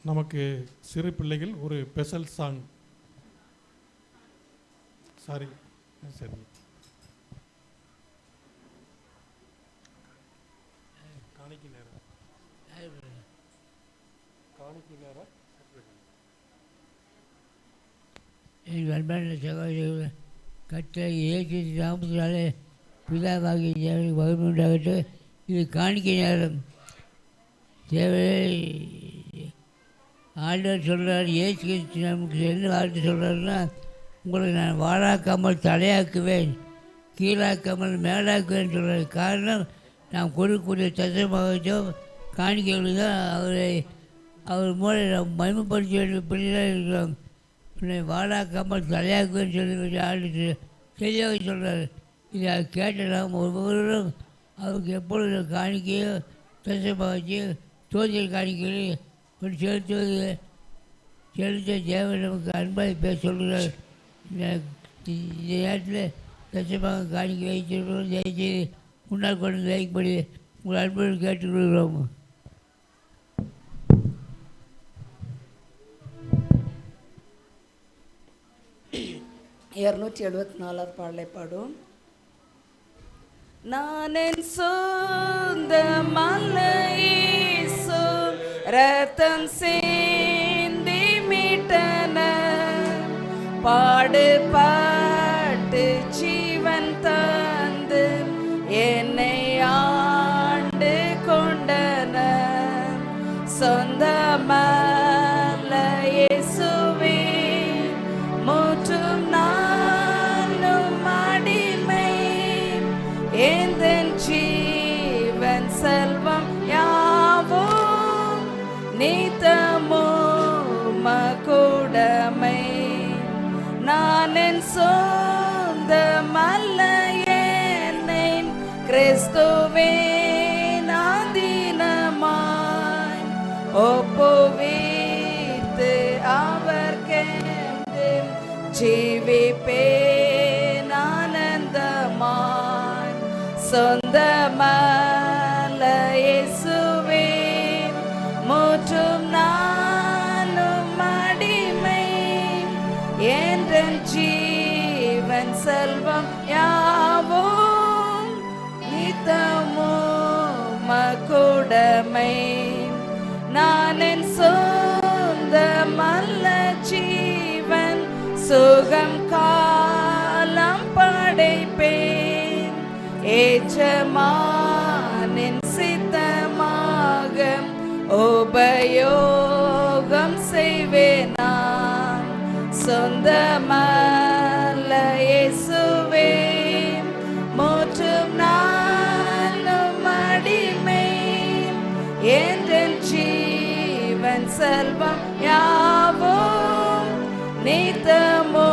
நமக்கு சிறு பிள்ளைகள் ஒரு ஸ்பெஷல் சாங். சரி காணிக்கை நேரம் என் அன்பான சகோதரர்கள், கர்த்தர் இயேசு நாமத்தினாலே பிதாவாகிய தேவனுக்கு மகிமை உண்டாகட்டும். இது காணிக்கை நேரம். தேவனை ஆண்டவர் சொல்கிறார், இயேசு கிறிஸ்து நமக்கு என்ன வார்த்தை சொல்கிறாருன்னா, உங்களை நான் வாழாக்காமல் தலையாக்குவேன், கீழாக்காமல் மேலாக்குவேன் சொல்கிறார். காரணம், நாம் கொடுக்கக்கூடிய தசமாகச்சோ காணிக்கைகள் தான் அவர் மூலம் நாம் மகிமைப்படுத்த வேண்டிய பிள்ளைகளாக இருக்கிறோம். உன்னை வாழாக்காமல் தலையாக்குவேன்னு சொல்லி ஆண்டு தெளிவாக சொல்கிறார். இதை கேட்ட நாம் ஒவ்வொருவரும் அவருக்கு எப்பொழுது காணிக்கையோ தசமாகச்சோ தோதியல் காணிக்கையோ செலுத்த தேவன் நமக்கு அன்பாக பேச சொல்கிறார். இந்த நேரத்தில் தசமாக காணிக்கை வைத்திருக்கிறோம். தயவுசெய்து முன்னால் கொண்டு வைக்கப்படி உங்கள் அன்புடன் கேட்டுக்கொள்கிறோம். இருநூற்றி 74 பாடலை பாடும். நான் என் சொந்த மல்லையேசு ரத்தம் சேந்தி மீட்டன, பாடுபட்டு ஜீவன் தந்து என்னை ஆண்டு கொண்டன. சொந்தமல்ல இயேசுவே முற்றும் நானும் அடிமை, எந்தன் ஜீவன் செல்வம் யாவும் நித்தமோ மகுடமை. நான் என் சொந்தமல்ல, என்னை கிறிஸ்துவே நாதீனமாய் ஒப்புவித்து அவர்க்கென்று ஜீவிப்பேன் ஆனந்தமாய். சொந்தமல்ல இயேசுவே முற்றும் நானும் அடிமை, எந்தன் ஜீவன் செல்வம் யாவும் நித்தமோ மகுடமை. நான் என் சொந்தமல்ல, ஜீவன் சுகம் காலம் படைப்பேன், ஏஜமானின் சித்தமாக உபயோகம் செய்வேன் நான். சொந்தமல்ல இயேசுவே முற்றும் நானும் அடிமை, எந்தன் ஜீவன் செல்வம் யாவும் நித்தமோ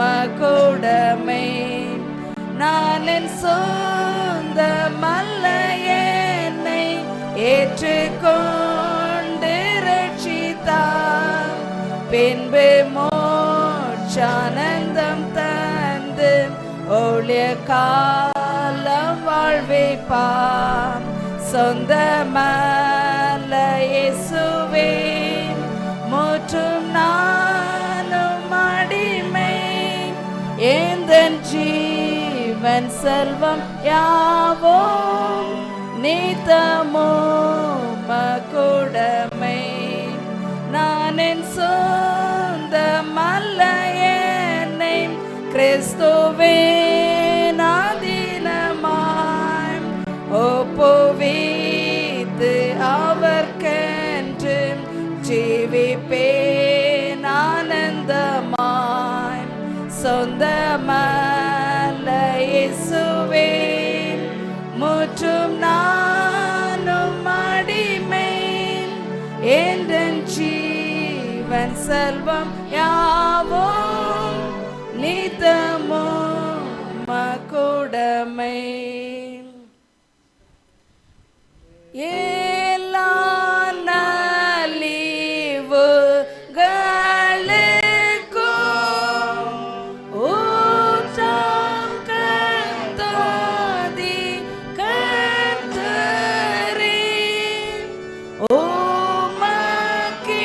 மகுடமை. நான் என் சொந்தமல்ல, என்னை ஏற்றுக்கொண்டு ரட்சித்தார், பின்பு மோட்சானந்தம் தந்து ஒளிய காலம் வாழ்விப்பார். சொந்தமல்ல இயேசுவே முற்றும் நானும் அடிமை, எந்தன் ஜீவன் செல்வம் யாவும் நித்தமோ மகுடமை. நான் என் சொந்தமல்ல, என்னை கிறிஸ்துவே நாதீனமாய் ஒப்புவித்து அவர்க்கென்று ஜீவிப்பேன் ஆனந்தமாய். சொந்தமல்ல இயேசுவே முற்றும் நானும் அடிமை, எந்தன் ஜீவன் செல்வம் யாவும் நித்தமோ மகுடமை. எல்லா நலிவுகளுக்கும் ஊற்றம் கர்த்தாதி கர்த்தரே, உமக்கே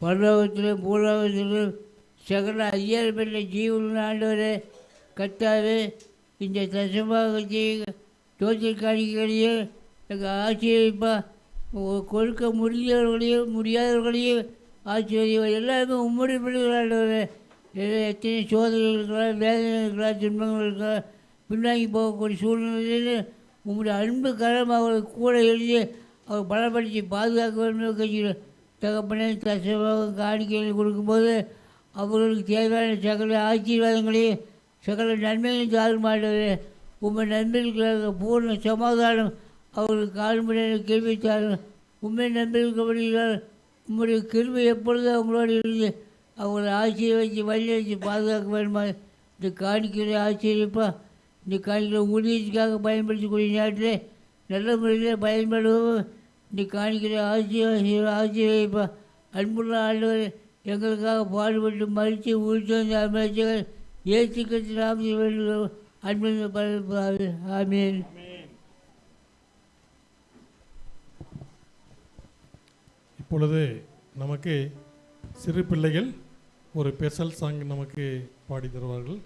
பரலோகத்திலும் பூலோகத்திலும் சகல அதிகாரப்பட்ட ஜீவன் ஆண்டவரே கர்த்தாவே, இந்த தசமாகத்தையும் தோற்ற காணிக்கைகளையும் எங்கள் ஆசீர்வதிப்பா. கொடுக்க முடிந்தவர்களையும் முடியாதவர்களையும் ஆசீர்வதிப்பா. எல்லாருமே உம்முடைய பிள்ளைகள் ஆண்டவரே. எத்தனை சோதனைகள் இருக்கலாம், வேதனை இருக்கலாம், துன்பங்கள் இருக்கலாம், பின்னாங்கி போகக்கூடிய சூழ்நிலையில் உங்களுடைய அன்பு கரம் அவர்களுக்கு கூட எழுதி அவர் பலப்படுத்தி பாதுகாக்க வேண்டும். கட்சியில் தகப்பனே, தசமாக காணிக்கைகள் கொடுக்கும்போது அவர்களுக்கு தேவையான சகல ஆசீர்வாதங்களையும் சகல நன்மைகளையும் தாழ்வு மாட்டவர். உண்மை நண்பர்களுக்கு பூர்ண சமாதானம் அவர்களுக்கு கால்முறையில் கிருபை தாரும். உண்மை நண்பர்களுக்கு உங்களுடைய கிருபை எப்பொழுதும் அவங்களோடு இருந்து அவங்களை ஆசீர்வதித்து வழிநடத்தி பாதுகாக்க வேண்டுமா. இந்த காணிக்கையை ஆச்சரியப்பா. இந்த காணிக்கையை ஊதியத்துக்காக பயன்படுத்தக்கூடிய நேரத்தில் நல்ல முறையில் பயன்படுவோம். இந்த காணிக்கையை ஆசீர்வதிப்பா. அன்புள்ள ஆண்டவர், எங்களுக்காக பாடுபட்டு மறித்து ஊற்றி வந்த அமைச்சர்கள் ஏற்றுக்கத்து நாம வேண்டும். அன்பு பரப்பாது. ஆமீன். இப்பொழுது நமக்கு சிறு பிள்ளைகள் ஒரு ஸ்பெஷல் சாங் நமக்கு பாடி தருவார்கள்.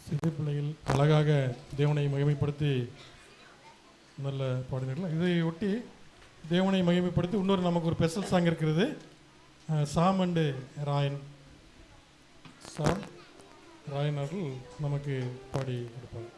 சிறு பிள்ளைகள் அழகாக தேவனை மகிமைப்படுத்தி நல்ல பாடினீர்கள். இதை ஒட்டி தேவனை மகிமைப்படுத்தி இன்னொரு நமக்கு ஒரு ஸ்பெஷல் சாங் இருக்கிறது. சாம் அண்டு ராயன் அவர்கள் நமக்கு பாடி கொடுப்பாங்க.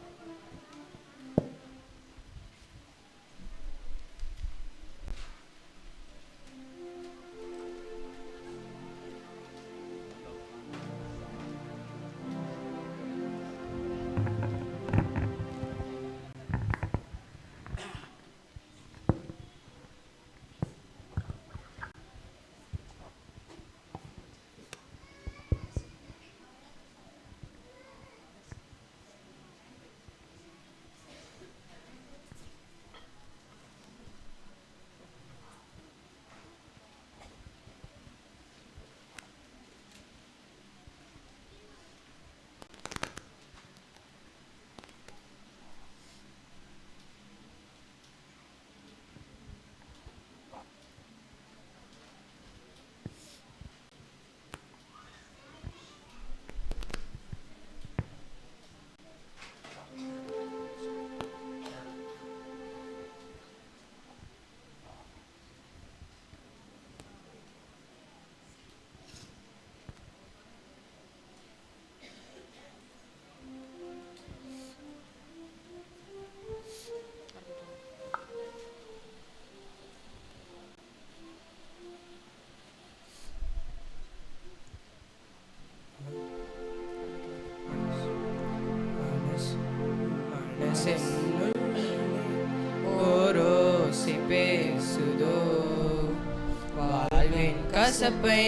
கசப்பை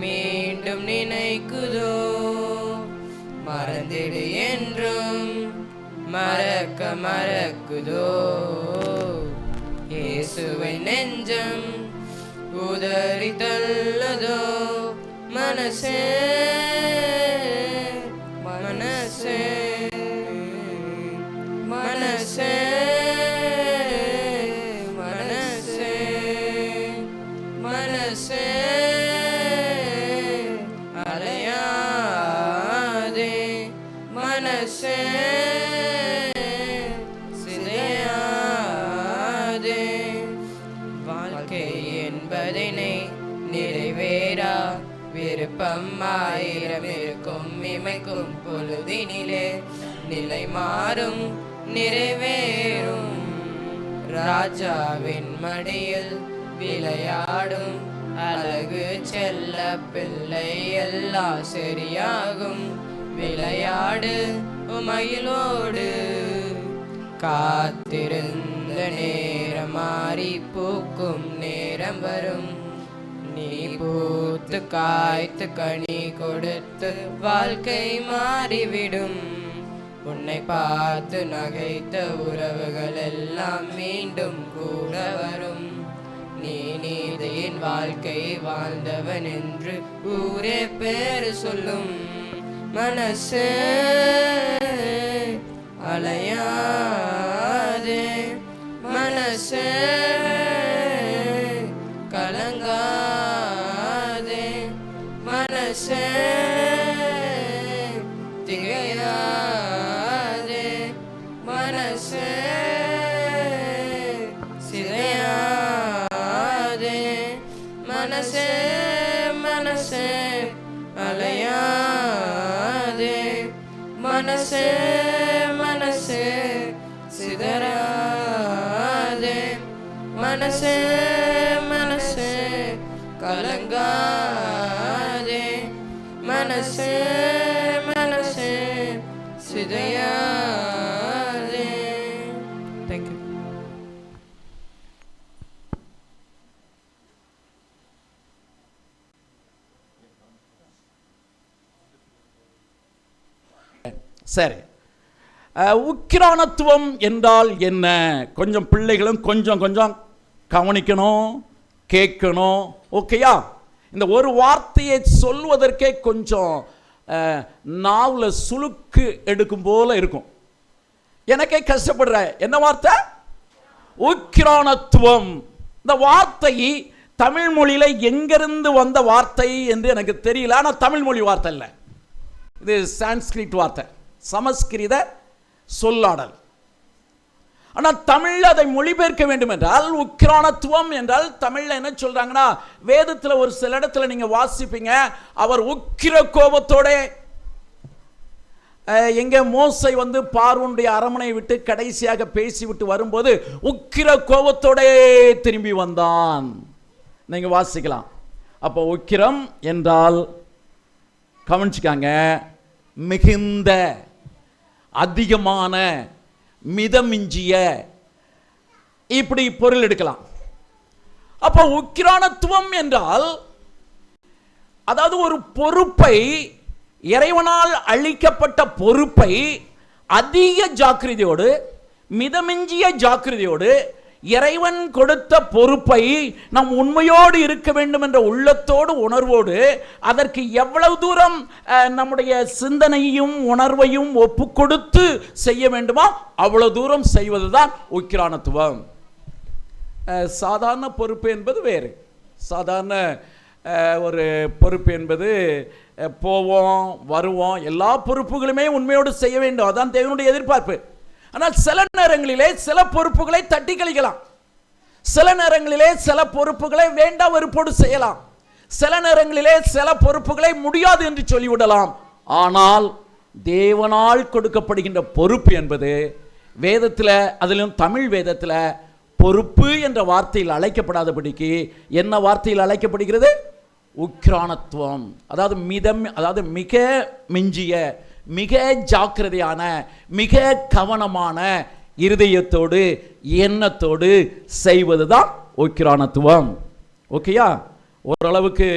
மீண்டும் நினைக்குதோ? மறந்திடு என்றும் மறக்குதோ? இயேசுவை நெஞ்சம் உதறி தள்ளதோ? மனசே மனசே மனசே மனசே மனசே அலையாதே, மனசே சிதையாதே. வாழ்க்கை என்பதனை நிறைவேறா விருப்பம் ஆயிரம் இருக்கும் இமைக்கும் பொழுதினிலே நிலை மாறும் நிறைவேறும். ராஜாவின் மடியில் விளையாடும் அழகு செல்ல பிள்ளை எல்லாம் சரியாகும். விளையாடு மயிலோடு, காத்திருந்த நேரம் மாறி பூக்கும் நேரம் வரும். நீ பூத்து காய்த்து கனி கொடுத்து வாழ்க்கை மாறிவிடும். உன்னை பார்த்து நகைத்த உறவுகள் எல்லாம் மீண்டும் கூட வரும். நீ நீதியின் வாழ்க்கை வாழ்ந்தவன் என்று ஊரே பேரு சொல்லும். மனசே அலையாதே, மனசே கலங்காதே, மனசே திகையாதே, மனசே சிதையாதே. மனசே மனசே அலையாதே, மனசே மனசே சிதறாதே, மனசே மனசே கலங்காதே, மனசே மனசே சிதையாதே. தேங்க்யூ. சரி, உக்கிரானத்துவம் என்றால் என்ன? கொஞ்சம் பிள்ளைகளும் கொஞ்சம் கொஞ்சம் கவனிக்கணும், கேட்கணும். ஓகேயா? இந்த ஒரு வார்த்தையை சொல்வதற்கே கொஞ்சம் நாவில் சுளுக்கு எடுக்கும் போல இருக்கும். எனக்கே கஷ்டப்படுற என்ன வார்த்தை? உக்கிரானத்துவம். இந்த வார்த்தை தமிழ் மொழியில எங்கிருந்து வந்த வார்த்தை என்று எனக்கு தெரியல. ஆனால் தமிழ் மொழி வார்த்தை இல்லை, இது சான்ஸ்கிரிட் வார்த்தை, சமஸ்கிருத சொல்லாடல். ஆனால் தமிழில் அதை மொழிபெயர்க்க வேண்டும் என்றால் உக்கிரானத்துவம் என்றால் தமிழில் என்ன சொல்றாங்கன்னா, வேதத்தில் ஒரு சில இடத்துல நீங்க வாசிப்பீங்க, அவர் உக்கிர கோபத்தோட எங்க மோசை வந்து பார்வோனுடைய அரமனையை விட்டு கடைசியாக பேசிவிட்டு வரும்போது உக்கிர கோபத்தோட திரும்பி வந்தான். நீங்க வாசிக்கலாம். அப்போ உக்கிரம் என்றால் கவனிச்சுக்காங்க, மிகுந்த, அதிகமான, மிதமிஞ்சிய, இப்படி பொருள் எடுக்கலாம். அப்போ உக்கிரானத்துவம் என்றால் அதாவது ஒரு பொறுப்பை, இறைவனால் அளிக்கப்பட்ட பொறுப்பை அதிக ஜாக்கிரதையோடு, மிதமிஞ்சிய ஜாக்கிரதையோடு, இறைவன் கொடுத்த பொறுப்பை நாம் உண்மையோடு இருக்க வேண்டும் என்ற உள்ளத்தோடு, உணர்வோடு, அதற்கு எவ்வளவு தூரம் நம்முடைய சிந்தனையும் உணர்வையும் ஒப்பு கொடுத்து செய்ய வேண்டுமோ அவ்வளவு தூரம் செய்வதுதான் உக்கிரானத்துவம். சாதாரண பொறுப்பு என்பது வேறு. சாதாரண ஒரு பொறுப்பு என்பது போவோம் வருவோம், எல்லா பொறுப்புகளுமே உண்மையோடு செய்ய வேண்டும், அதான் தேவனுடைய எதிர்பார்ப்பு. ஆனால் சில நேரங்களிலே சில பொறுப்புகளை தட்டி கழிக்கலாம், சில நேரங்களிலே சில பொறுப்புகளை வேண்டாம் வெறுப்போடு செய்யலாம், சில நேரங்களிலே சில பொறுப்புகளை முடியாது என்று சொல்லிவிடலாம். ஆனால் தேவனால் கொடுக்கப்படுகின்ற பொறுப்பு என்பது வேதத்தில், அதிலும் தமிழ் வேதத்தில் பொறுப்பு என்ற வார்த்தையில் அழைக்கப்படாதபடிக்கு என்ன வார்த்தையில் அழைக்கப்படுகிறது? உக்கிரானத்துவம். அதாவது மிதம், அதாவது மிக மிஞ்சிய, மிக ஜாக்கிரதையான, மிக கவனமான இருதயத்தோடு எண்ணத்தோடு செய்வதுதான் உக்கிரானத்துவம். ஓகேயா? ஓரளவுக்கு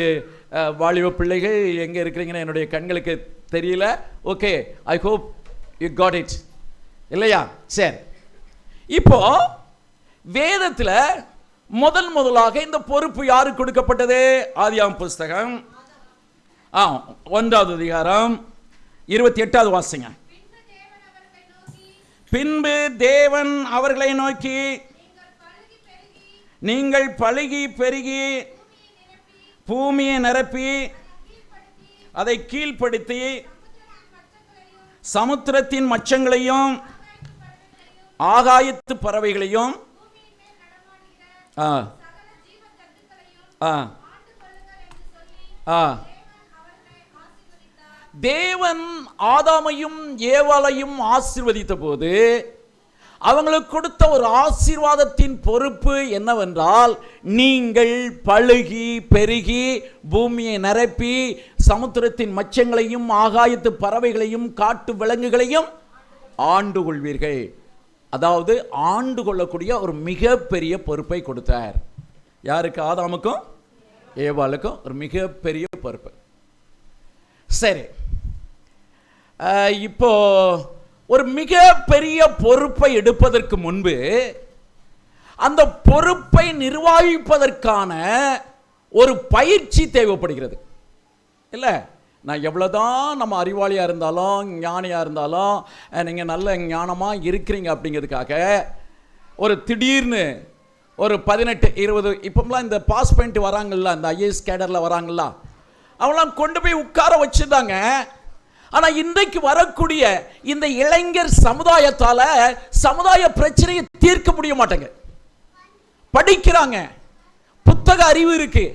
வாலிப பிள்ளைகள் எங்கே இருக்கிறீங்கன்னு என்னுடைய கண்களுக்கு தெரியல. Okay, I hope you got it, இல்லையா? சரி, இப்போ வேதத்தில் முதலாக இந்த பொறுப்பு யாருக்கு கொடுக்கப்பட்டது? ஆதியாகமம் புஸ்தகம் 1வது அதிகாரம் 28வது வாசிங்க. பின்பு தேவன் அவர்களை நோக்கி, நீங்கள் பலுகி பெருகி பூமியை நிரப்பி அதை கீழ்ப்படுத்தி சமுத்திரத்தின் மச்சங்களையும் ஆகாயத்து பறவைகளையும் தேவன் ஆதாமையும் ஏவாளையும் ஆசீர்வதித்த போது அவங்களுக்கு கொடுத்த ஒரு ஆசீர்வாதத்தின் பொறுப்பு என்னவென்றால், நீங்கள் பலுகி பெருகி பூமியை நிரப்பி சமுத்திரத்தின் மச்சங்களையும் ஆகாயத்து பறவைகளையும் காட்டு விலங்குகளையும் ஆண்டு கொள்வீர்கள். அதாவது ஆண்டு கொள்ளக்கூடிய ஒரு மிகப்பெரிய பொறுப்பை கொடுத்தார். யாருக்கு? ஆதாமுக்கும் ஏவாளுக்கும் ஒரு மிகப்பெரிய பொறுப்பு. சரி, இப்போ ஒரு மிகப்பெரிய பொறுப்பை எடுப்பதற்கு முன்பு அந்த பொறுப்பை நிர்வகிப்பதற்கான ஒரு பயிற்சி தேவைப்படுகிறது. இல்லை, நான் எவ்வளோதான் நம்ம அறிவாளியாக இருந்தாலும் ஞானியாக இருந்தாலும் நீங்கள் நல்ல ஞானமாக இருக்கிறீங்க அப்படிங்கிறதுக்காக ஒரு திடீர்னு ஒரு 18, 20 இப்போலாம் இந்த பாஸ் பண்ணிட்டு வராங்கல்ல, இந்த ஐஏஎஸ் கேடரில் வராங்கல்ல, அவங்களாம் கொண்டு போய் உட்கார வச்சுதாங்க. ஆனால் இன்றைக்கு வரக்கூடிய இந்த இளைஞர் சமுதாயத்தால் சமுதாய பிரச்சனையை தீர்க்க முடிய மாட்டேங்க. படிக்கிறாங்க, புத்தக அறிவு இருக்கு,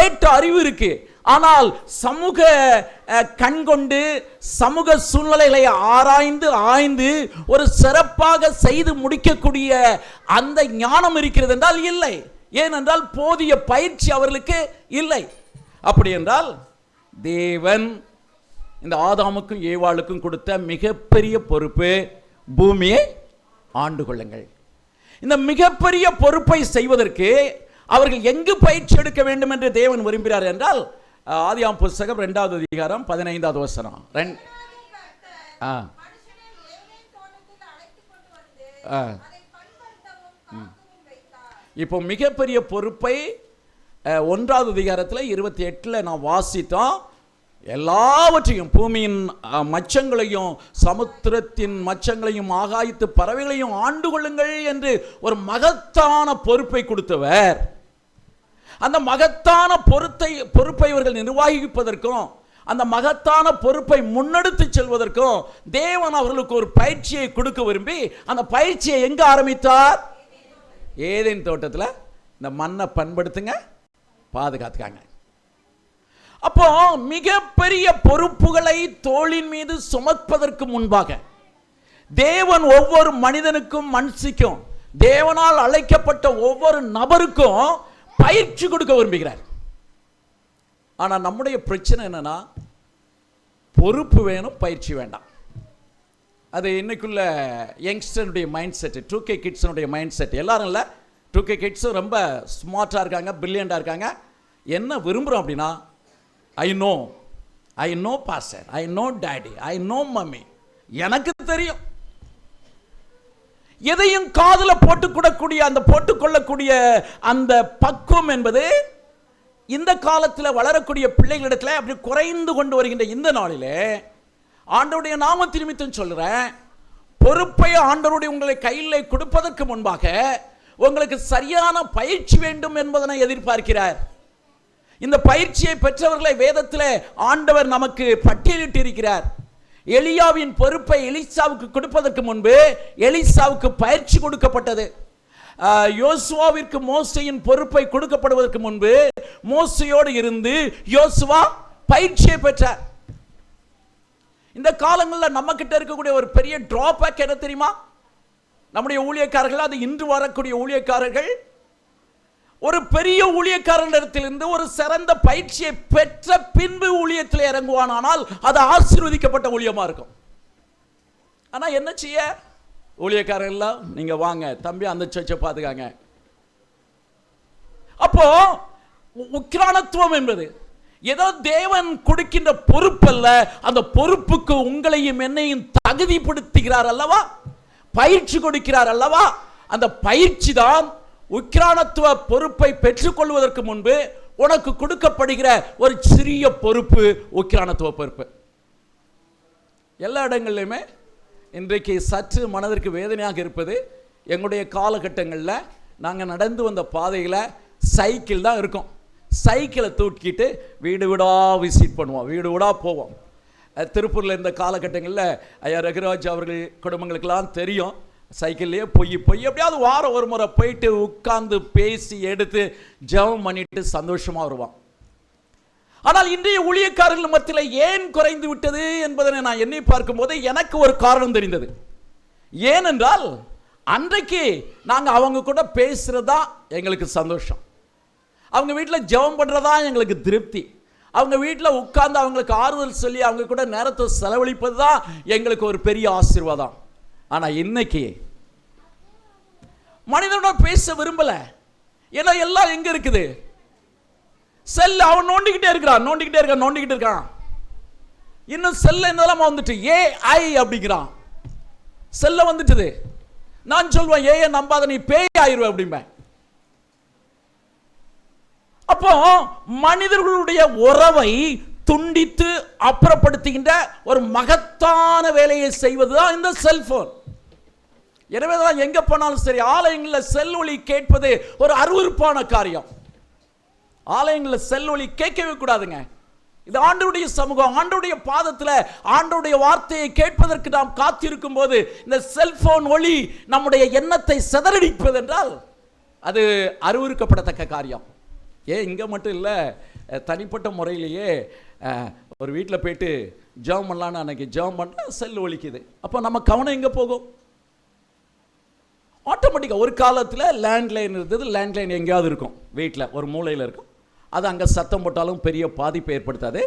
ஏற்ற அறிவு இருக்கு, ஆனால் சமூக கண்கொண்டு சமூக சூழ்நிலைகளை ஆராய்ந்து ஒரு சிறப்பாக செய்து முடிக்கக்கூடிய அந்த ஞானம் இருக்கிறது என்றால் இல்லை. ஏனென்றால் போதிய பயிற்சி அவர்களுக்கு இல்லை. அப்படி என்றால் தேவன் இந்த ஆதாமுக்கும் ஏவாளுக்கும் கொடுத்த மிகப்பெரிய பொறுப்பு, பூமியை ஆண்டு கொள்ளுங்கள். இந்த மிகப்பெரிய பொறுப்பை செய்வதற்கு அவர்கள் எங்கு பயிற்சி எடுக்க வேண்டும் என்று தேவன் விரும்புகிறார் என்றால், ஆதியாகமம் புஸ்தகம் 2வது அதிகாரம் 15வது வசனம். இப்போ மிகப்பெரிய பொறுப்பை 1வது அதிகாரத்தில் 28 நான் வாசித்தோம். எல்லாவற்றையும், பூமியின் மச்சங்களையும் சமுத்திரத்தின் மச்சங்களையும் ஆகாயத்து பறவைகளையும் ஆண்டு கொள்ளுங்கள் என்று ஒரு மகத்தான பொறுப்பை கொடுத்தவர். அந்த மகத்தான பொறுப்பை இவர்கள் நிர்வகிப்பதற்கும் அந்த மகத்தான பொறுப்பை முன்னெடுத்து செல்வதற்கும் தேவன் அவர்களுக்கு ஒரு பயிற்சியை கொடுக்க விரும்பி அந்த பயிற்சியை எங்க ஆரம்பித்தார்? ஏதேன் தோட்டத்தில் இந்த மண்ணை பண்படுத்துங்க, பாதுகாத்துக்காங்க. அப்போ மிகப்பெரிய பொறுப்புகளை தோளின் மீது சுமப்பதற்கு முன்பாக தேவன் ஒவ்வொரு மனிதனுக்கும் மனுஷிக்கும் தேவனால் அழைக்கப்பட்ட ஒவ்வொரு நபருக்கும் பயிற்சி கொடுக்க விரும்புகிறார். ஆனா நம்முடைய பிரச்சனை என்னன்னா, பொறுப்பு வேணும், பயிற்சி வேண்டாம். அது இன்னைக்குள்ள யங்ஸ்டருடைய மைண்ட் செட், 2K கிட்ஸனுடைய மைண்ட் செட். எல்லாரும் இல்லை, 2K கிட்ஸும் ரொம்ப ஸ்மார்ட்டாக இருக்காங்க, பிரில்லியண்டாக இருக்காங்க. என்ன விரும்புகிறோம் அப்படின்னா, I know pastor, I know daddy, I know mummy, எனக்கு தெரியும். எதையும் காதுல போட்டுக்கொள்ளக்கூடிய அந்த பக்குவம் என்பது இந்த காலத்தில் வளரக்கூடிய பிள்ளைகளிடத்தில் அப்படி குறைந்து கொண்டு வருகின்ற இந்த நாளிலே ஆண்டவருடைய நாமத்தின் நிமித்தம் சொல்றேன், பொறுப்பை ஆண்டவருடைய உங்களை கையில் கொடுப்பதற்கு முன்பாக உங்களுக்கு சரியான பயிற்சி வேண்டும் என்பதனை எதிர்பார்க்கிறார். இந்த பயிற்சியை பெற்றவர்களை வேதத்தில் ஆண்டவர் நமக்கு பட்டியலிட்டு இருக்கிறார். எலியாவின் பொறுப்பை எலிசாவுக்கு கொடுப்பதற்கு முன்பு எலிசாவுக்கு பயிற்சி கொடுக்கப்பட்டது. யோசுவாவிற்கு மோசையின் பொறுப்பை கொடுக்கப்படுவதற்கு முன்பு மோசையோடு இருந்து யோசுவா பயிற்சியை பெற்றார். இந்த காலங்களில் நம்ம கிட்ட இருக்கக்கூடிய ஒரு பெரிய டிராபேக் என்ன தெரியுமா? நம்முடைய ஊழியக்காரர்கள், அது இன்று வரக்கூடிய ஊழியக்காரர்கள், ஒரு பெரிய ஊழியக்காரனிடத்திலிருந்து ஒரு சிறந்த பயிற்சியை பெற்ற பின்பு ஊழியத்தில் இறங்குவானால் அது ஆசீர்வதிக்கப்பட்ட ஊழியமா இருக்கும். ஆனா என்ன செய்ய, ஊழியக்காரர்கள் எல்லாம் நீங்க வாங்க தம்பி, அந்த சர்ச்சை பார்த்துக்காங்க. அப்போ உக்கிரானத்துவம் என்பது ஏதோ தேவன் கொடுக்கின்ற பொறுப்பல்ல. அந்த பொறுப்புக்கு உங்களையும் என்னையும் தகுதிப்படுத்துகிறார் அல்லவா, பயிற்சி கொடுக்கிறார் அல்லவா. அந்த பயிற்சி தான் உக்கிரானத்துவ பொறுப்பை பெற்றுக்கொள்வதற்கு முன்பு உனக்கு கொடுக்கப்படுகிற ஒரு சிறிய பொறுப்பு, உக்கிரானத்துவ பொறுப்பு. எல்லா இடங்கள்லையுமே இன்றைக்கு சற்று மனதிற்கு வேதனையாக இருப்பது, எங்களுடைய காலகட்டங்களில் நாங்கள் நடந்து வந்த பாதையில் சைக்கிள் தான் இருக்கும். சைக்கிளை தூக்கிட்டு வீடு வீடாக விசிட் பண்ணுவோம், வீடு வீடாக போவோம். திருப்பூரில் இந்த காலகட்டங்களில் ஐயா ரகுராஜ் அவர்கள் குடும்பங்களுக்கெல்லாம் தெரியும், சைக்கிள்லேயே போய் எப்படியாவது வாரம் ஒரு முறை போயிட்டு உட்கார்ந்து பேசி எடுத்து ஜெபம் பண்ணிட்டு சந்தோஷமாக வருவான். ஆனால் இன்றைய ஊழியக்காரர்கள் மத்தியில் ஏன் குறைந்து விட்டது என்பதை நான் எண்ணி பார்க்கும்போது எனக்கு ஒரு காரணம் தெரிந்தது. ஏனென்றால் அன்றைக்கு நாங்கள் அவங்க கூட பேசுகிறதா எங்களுக்கு சந்தோஷம், அவங்க வீட்டில் ஜெபம் பண்ணுறதா எங்களுக்கு திருப்தி, அவங்க வீட்டில் உட்கார்ந்து அவங்களுக்கு ஆறுதல் சொல்லி அவங்க கூட நேரத்தை செலவழிப்பது தான் எங்களுக்கு ஒரு பெரிய ஆசீர்வாதம். ஆனால் இன்னைக்கு மனிதனோட பேச விரும்பலை. ஏன்னா எல்லாம் எங்கே இருக்குது? செல். அவன் நோண்டிக்கிட்டே இருக்கான். இன்னும் செல்ல என்னெல்லாம் வந்துட்டு AI அப்படிங்கிறான். செல்ல வந்துட்டுது. நான் சொல்வேன், ஏஐ நம்பாத, நீ பேய் ஆயிருவ அப்படிம்பேன். அப்போ மனிதர்களுடைய உறவை துண்டித்து அப்புறப்படுத்துகின்ற ஒரு மகத்தான வேலையை செய்வதுதான் இந்த செல்போன். எனவே தான் எங்க போனாலும் சரி, ஆலயங்களில் செல் ஒலி கேட்பது ஒரு அருவருப்பான காரியம். ஆலயங்களில் செல் ஒலி கேட்கவே கூடாதுங்க. இது ஆண்டவருடைய சமூகம், ஆண்டவருடைய பாதத்தில் ஆண்டவருடைய வார்த்தையை கேட்பதற்கு நாம் காத்திருக்கும் போது இந்த செல்போன் ஒலி நம்முடைய எண்ணத்தை சிதறடிப்பது என்றால் அது அருவருக்கப்படத்தக்க காரியம். இங்கே மட்டும் இல்லை, தனிப்பட்ட முறையிலேயே ஒரு வீட்டில் போயிட்டு ஜெபம் பண்ணலான்னு அன்னைக்கு ஜெபம் பண்ண செல் ஒலிக்குது. அப்போ நம்ம கவனம் எங்கே போகும்? ஆட்டோமேட்டிக்காக. ஒரு காலத்தில் லேண்ட்லைன் இருந்தது, லேண்ட்லைன் எங்கேயாவது இருக்கும், வீட்டில் ஒரு மூலையில் இருக்கும், அது அங்கே சத்தம் போட்டாலும் பெரிய பாதிப்பை ஏற்படுத்தாது.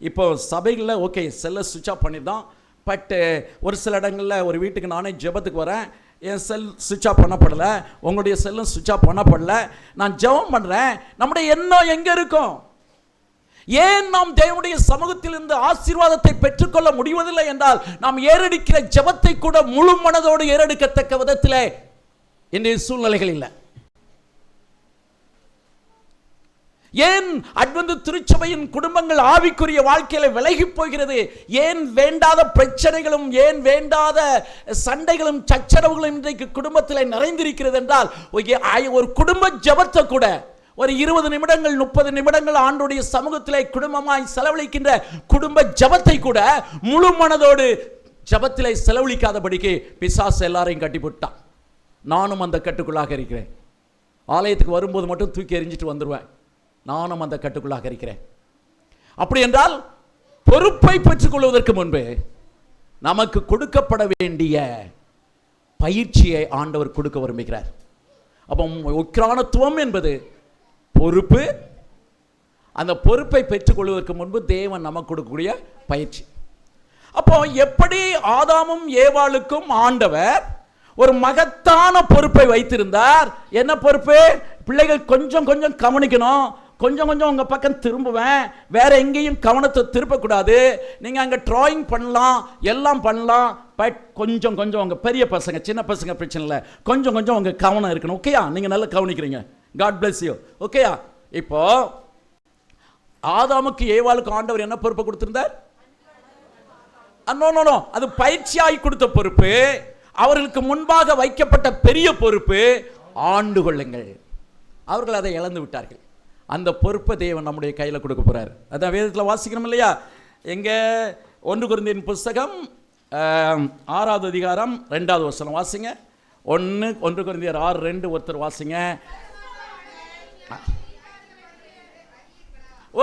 இப்போ சபைகளில் ஓகே செல்லை சுவிட்ச் ஆஃப் பண்ணியிருந்தோம். பட்டு ஒரு சில இடங்களில் ஒரு வீட்டுக்கு நானே ஜெபத்துக்கு வரேன், என் செல் சுவிட்ச் ஆஃப் பண்ணப்படலை, உங்களுடைய செல்லும் சுவிட்ச் ஆஃப் பண்ணப்படலை, நான் ஜெபம் பண்ணுறேன். நம்முடைய எண்ணம் எங்கே இருக்கும்? ஏன் நாம் தேவனுடைய சமூகத்தில் இருந்து ஆசீர்வாதத்தை பெற்றுக்கொள்ள முடிவதில்லை என்றால் நாம் ஏறெடுக்கிற ஜெபத்தை கூட முழு மனதோடு ஏறெடுக்கத்தக்க விதத்தில் இன்றைய சூழ்நிலைகள் இல்லை. ஏன் அட்வென்ட் திருச்சபையின் குடும்பங்கள் ஆவிக்குரிய வாழ்க்கையில விலகி போகிறது? ஏன் வேண்டாத பிரச்சனைகளும், ஏன் வேண்டாத சண்டைகளும் சச்சரவுகளும் இன்றைக்கு குடும்பத்தில் நிறைந்திருக்கிறது என்றால், ஒரு குடும்ப ஜெபத்தை கூட ஒரு 20 நிமிடங்கள் 30 நிமிடங்கள் ஆண்டவருடைய சமூகத்திலே குடும்பமாய் செலவழிக்கின்ற குடும்ப ஜெபத்தை கூட முழு மனதோடு ஜெபத்திலே செலவழிக்காதபடிக்கு பிசாசு எல்லாரையும் கட்டி போட்டான். நானும் அந்த கட்டுக்குள்ளாக இருக்கிறேன். ஆலயத்துக்கு வரும்போது மட்டும் தூக்கி எறிஞ்சிட்டு வந்துடுவேன். நானும் அந்த கட்டுக்குள்ளாக இருக்கிறேன். அப்படி என்றால் பொறுப்பை பெற்றுக்கொள்வதற்கு முன்பு நமக்கு கொடுக்கப்பட வேண்டிய பயிற்சியை ஆண்டவர் கொடுக்க விரும்புகிறார். அப்போ உக்கிரானத்துவம் என்பது பொறுப்பு. அந்த பொறுப்பை பெற்றுக்கொள்வதற்கு முன்பு தேவன் நமக்கு கொடுக்கக்கூடிய பயிற்சி. அப்போ எப்படி ஆதாமும் ஏவாளுக்கும் ஆண்டவர் ஒரு மகத்தான பொறுப்பை வைத்திருந்தார். என்ன பொறுப்பு? பிள்ளைகள் கொஞ்சம் கொஞ்சம் கவனிக்கணும், கொஞ்சம் கொஞ்சம் உங்கள் பக்கம் திரும்புவேன், வேற எங்கேயும் கவனத்தை திருப்பக்கூடாது, நீங்கள் அங்கே ட்ராயிங் பண்ணலாம், எல்லாம் பண்ணலாம், பட் கொஞ்சம் கொஞ்சம் உங்கள் பெரிய பசங்க சின்ன பசங்க பிரச்சனை இல்லை, கொஞ்சம் கொஞ்சம் உங்கள் கவனம் இருக்கணும். ஓகேயா? நீங்கள் நல்லா கவனிக்கிறீங்க, காட் பிளஸ் யூ. ஓகேயா? இப்போ ஆதாமுக்கு ஏவாளுக்கு ஆண்டவர் என்ன பொறுப்பை கொடுத்திருந்தார்? நோ, அது பயிற்சியாகி கொடுத்த பொறுப்பு. அவர்களுக்கு முன்பாக வைக்கப்பட்ட பெரிய பொறுப்பு ஆண்டு கொள்ளுங்கள். அவர்கள் அதை இழந்து விட்டார்கள். அந்த பொறுப்பை தேவன் நம்முடைய கையில் கொடுக்க போறார். அதான் வேதத்தில் வாசிக்கணும் இல்லையா? எங்க 1 கொரிந்தியர் புஸ்தகம் 6வது அதிகாரம் 2வது வசனம் வாசிங்க. 1 கொரிந்தியர் 6:2 ஒருத்தர் வாசிங்க.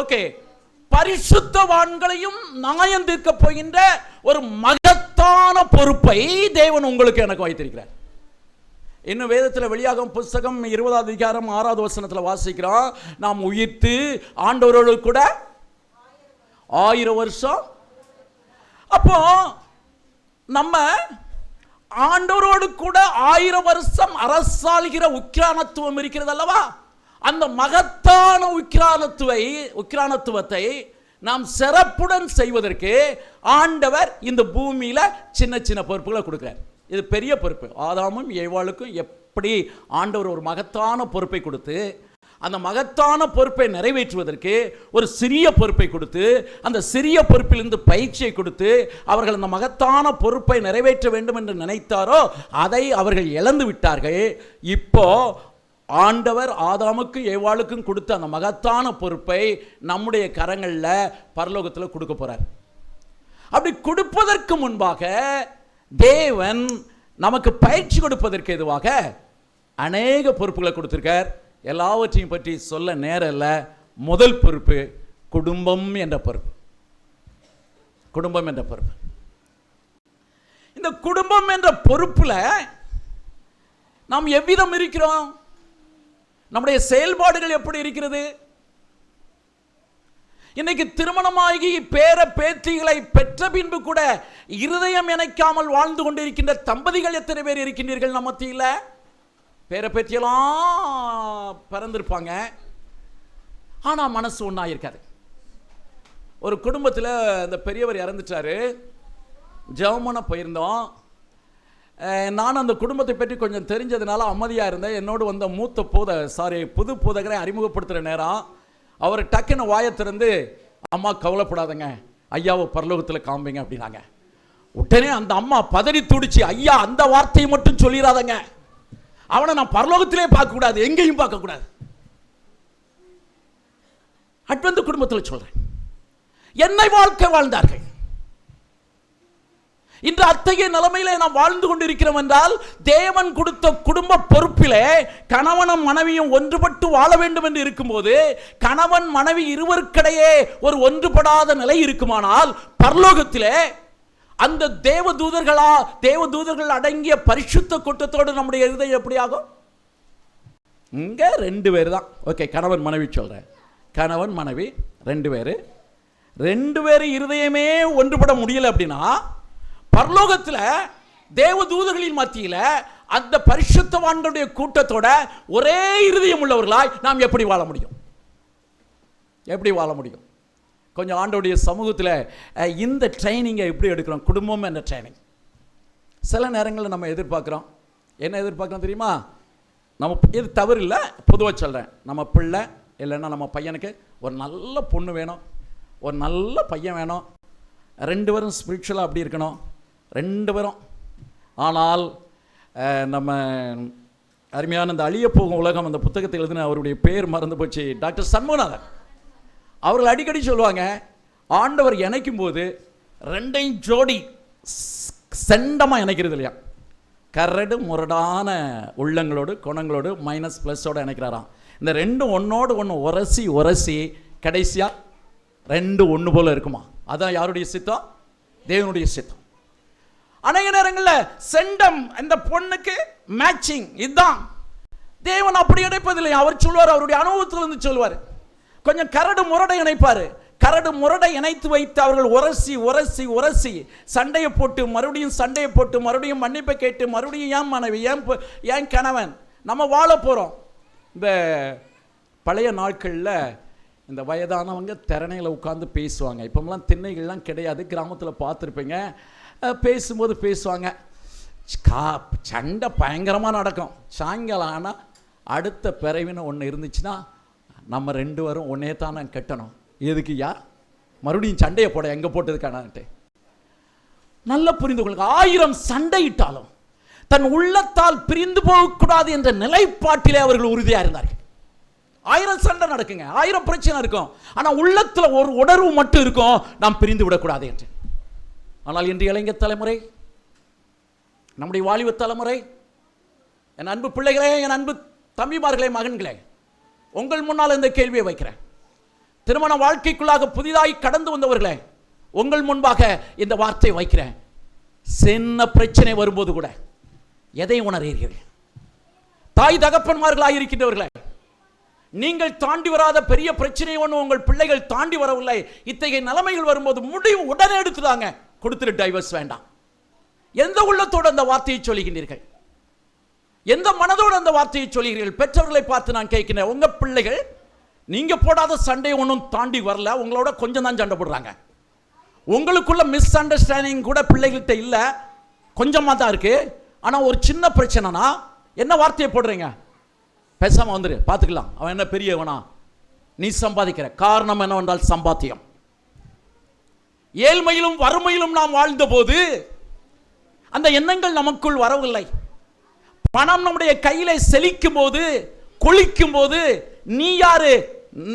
ஓகே. பரிசுத்தவான்களையும் நியாயம் தீர்க்க போகின்ற ஒரு மகத்தான பொறுப்பை தேவன் உங்களுக்கு எனக்கு வைத்திருக்கிறார். இன்னும் வேதத்தில் வெளியாகும் புஸ்தகம் 20வது அதிகாரம் 6வது வசனத்தில் வாசிக்கிறோம், நாம் உயிர்த்து ஆண்டவரோடு கூட 1000 வருஷம். அப்போ நம்ம ஆண்டவரோடு கூட 1000 வருஷம் அரசாளுகிற உக்கிரானத்துவம் இருக்கிறது அல்லவா? அந்த மகத்தான உக்கிரானத்துவத்தை நாம் சிறப்புடன் செய்வதற்கு ஆண்டவர் இந்த பூமியில சின்ன சின்ன பொறுப்புகளை கொடுக்கிறார். இது பெரிய பொறுப்பு. ஆதாமும் ஏவாளுக்கும் எப்படி ஆண்டவர் ஒரு மகத்தான பொறுப்பை கொடுத்து அந்த மகத்தான பொறுப்பை நிறைவேற்றுவதற்கு ஒரு சிறிய பொறுப்பை கொடுத்து அந்த சிறிய பொறுப்பிலிருந்து பயிற்சியை கொடுத்து அவர்கள் அந்த மகத்தான பொறுப்பை நிறைவேற்ற வேண்டும் என்று நினைத்தாரோ அதை அவர்கள் இழந்து விட்டார்கள். இப்போ ஆண்டவர் ஆதாமுக்கு ஏவாளுக்கும் கொடுத்த அந்த மகத்தான பொறுப்பை நம்முடைய கரங்களில் பரலோகத்தில் கொடுக்க போறார். அப்படி கொடுப்பதற்கு முன்பாக தேவன் நமக்கு பயிற்சி கொடுப்பதற்கு எதுவாக அநேக பொறுப்புகளை கொடுத்திருக்கார். எல்லாவற்றையும் பற்றி சொல்ல நேரம் இல்லை. முதல் பொறுப்பு குடும்பம் என்ற பொறுப்பு. குடும்பம் என்ற பொறுப்பு. இந்த குடும்பம் என்ற பொறுப்புல நாம் எவ்விதம் இருக்கிறோம்? நம்முடைய செயல்பாடுகள் எப்படி இருக்கிறது? இன்னைக்கு திருமணமாகி பேர பேத்திகளை பெற்ற பின்பு கூட இருதயம் இணைக்காமல் வாழ்ந்து கொண்டிருக்கின்ற தம்பதிகள் எத்தனை பேர் இருக்கின்றீர்கள்? நம்ம மத்தியில் பேர பேத்தியெல்லாம் பிறந்திருப்பாங்க, ஆனா மனசு ஒன்றா இருக்காது. ஒரு குடும்பத்தில் அந்த பெரியவர் இறந்துட்டாரு. ஜெபமன போயிருந்தோம். நான் அந்த குடும்பத்தை பற்றி கொஞ்சம் தெரிஞ்சதுனால அமைதியாக இருந்தேன். என்னோடு வந்த புது போதகரை அறிமுகப்படுத்துகிற நேரம் அவர் டக்குன்னு வாயை திறந்து, அம்மா கவலைப்படாதங்க, ஐயாவை பரலோகத்தில் காமிங்க அப்படின்னாங்க. உடனே அந்த அம்மா பதறி துடிச்சு, ஐயா அந்த வார்த்தையை மட்டும் சொல்லிடாதங்க, அவனை நான் பரலோகத்திலே பார்க்கக்கூடாது, எங்கேயும் பார்க்கக்கூடாது. அட்வென்ட் குடும்பத்தில் சொல்றேன், என்னை வாழ்க்கை வாழ்ந்தார்கள். இன்று அத்தகைய நிலைமையிலே நாம் வாழ்ந்து கொண்டிருக்கிறோம் என்றால் தேவன் கொடுத்த குடும்ப பொறுப்பிலே கணவனும் மனைவியும் ஒன்றுபட்டு வாழ வேண்டும் என்று இருக்கும்போது கணவன் மனைவி இருவருக்கிடையே ஒரு ஒன்றுபடாத நிலை இருக்குமானால் பரலோகத்திலே அந்த தேவதூதர்கள் அடங்கிய பரிசுத்த கூட்டத்தோடு நம்முடைய இருதயம் எப்படி ஆகும்? இங்க 2 பேர் தான். ஓகே, கணவன் மனைவி சொல்றேன். கணவன் மனைவி 2 பேர் இருதயமே ஒன்றுபட முடியல அப்படின்னா பரலோகத்தில் தேவதூதர்களின் மத்தியில் அந்த பரிசுத்தவான்களுடைய கூட்டத்தோட ஒரே இருதயம் உள்ளவர்களாய் நாம் எப்படி வாழ முடியும்? எப்படி வாழ முடியும்? கொஞ்சம் ஆண்டவருடைய சமூகத்தில் இந்த ட்ரைனிங்கை எப்படி எடுக்கிறோம்? குடும்பம் என்ற ட்ரைனிங் சில நேரங்களில் நம்ம எதிர்பார்க்குறோம். என்ன எதிர்பார்க்குறோம் தெரியுமா? நம்ம இது தவறு இல்லை, பொதுவாக சொல்கிறேன். நம்ம பிள்ளை இல்லைன்னா நம்ம பையனுக்கு ஒரு நல்ல பொண்ணு வேணும், ஒரு நல்ல பையன் வேணும், 2 பேரும் ஸ்பிரிச்சுவலாக அப்படி இருக்கணும், 2 பேரும். ஆனால் நம்ம அருமையான இந்த அழிய போகும் உலகம் அந்த புத்தகத்தை எழுதின அவருடைய பேர் மறந்து போச்சு, டாக்டர் சண்முகநாதன் அவர்கள் அடிக்கடி சொல்லுவாங்க, ஆண்டவர் இணைக்கும் போது 2 ஜோடி செண்டமாக இணைக்கிறது இல்லையா, கரடு முரடான உள்ளங்களோடு குணங்களோடு மைனஸ் ப்ளஸோடு இணைக்கிறாராம். இந்த 2 ஒன்னோடு ஒன்று உரசி கடைசியாக 2 ஒன்று போல இருக்குமா? அதான் யாருடைய சித்தம்? தேவனுடைய சித்தம். அநேக நேரங்களில் செண்டம் இந்த பொண்ணுக்கு மேட்சிங் இதுதான். தேவன் அப்படி இணைப்பதில்லை. அவர் சொல்வார், அவருடைய அனுபவத்திலிருந்து சொல்வார், கொஞ்சம் கரடு முரடை இணைப்பார். கரடு முரடை இணைத்து வைத்து அவர்கள் உரசி சண்டையை போட்டு மறுபடியும் மன்னிப்பை கேட்டு மறுபடியும் ஏன் மனைவி ஏன் கணவன் நம்ம வாழ போகிறோம். இந்த பழைய நாட்களில் இந்த வயதானவங்க திறனையில் உட்காந்து பேசுவாங்க. இப்போலாம் திண்ணைகள்லாம் கிடையாது, கிராமத்தில் பார்த்துருப்பீங்க. பேசும்போது பேசுவாங்க, சண்டை பயங்கரமாக நடக்கும். சாயங்காலம் ஆனால் அடுத்த பிறவின்னு ஒன்று இருந்துச்சுன்னா நம்ம 2 பேரும் ஒன்னே தான் நான் கட்டணும். எதுக்கு யா மறுபடியும் சண்டையை போட எங்கே போட்டதுக்கானட்டு நல்ல புரிந்து கொள்ளுங்க. 1000 சண்டையிட்டாலும் தன் உள்ளத்தால் பிரிந்து போகக்கூடாது என்ற நிலைப்பாட்டிலே அவர்கள் உறுதியாக இருந்தார்கள். 1000 சண்டை நடக்குங்க, 1000 பிரச்சனை இருக்கும், ஆனால் உள்ளத்தில் ஒரு உணர்வு மட்டும் இருக்கும், நாம் பிரிந்து விடக்கூடாது என்று. ஆனால் இன்று இளைஞர் தலைமுறை, நம்முடைய வாலிப தலைமுறை, என் அன்பு பிள்ளைகளே, என் அன்பு தம்பிமார்களே, மகன்களே, உங்கள் முன்னால் இந்த கேள்வியை வைக்கிறேன். திருமண வாழ்க்கைக்குள்ளாக புதிதாய் கடந்து வந்தவர்களே, உங்கள் முன்பாக இந்த வார்த்தையை வைக்கிறேன். சின்ன பிரச்சனை வரும்போது கூட எதை உணர்கிறீர்கள்? தாய் தகப்பன்மார்களாக இருக்கின்றவர்களே, நீங்கள் தாண்டி வராத பெரிய பிரச்சனை ஒன்று உங்கள் பிள்ளைகள் தாண்டி வரவில்லை. இத்தகைய நிலைமைகள் வரும்போது முடிவு உடனே எடுத்துதாங்க, கொடுத்துட்டு டைவர்ஸ் வேண்டாம். எந்த உள்ளத்தோடு அந்த வார்த்தையை சொல்லுகின்றீர்கள்? எந்த மனதோடு அந்த வார்த்தையை சொல்கிறீர்கள்? பெற்றவர்களை பார்த்து நான் கேட்கிறேன், உங்க பிள்ளைகள் நீங்க போடாத சண்டை ஒன்றும் தாண்டி வரல, உங்களோட கொஞ்சம் தான் சண்டை போடுறாங்க. உங்களுக்குள்ள மிஸ் அண்டர்ஸ்டாண்டிங் கூட பிள்ளைகள்கிட்ட இல்ல, கொஞ்சமா தான் இருக்கு. ஆனா ஒரு சின்ன பிரச்சனைனா என்ன வார்த்தையை போடுறீங்க? பேசாம வந்துரு, பார்த்துக்கலாம், அவன் என்ன பெரியவனா, நீ சம்பாதிக்கிற. காரணம் என்னவென்றால் சம்பாத்தியம். ஏழ்மையிலும் வறுமையிலும் நாம் வாழ்ந்த போது அந்த எண்ணங்கள் நமக்குள் வரவில்லை. பணம் நம்முடைய கையில செழிக்கும் போது, கொளிக்கும் போது, நீ யாரு,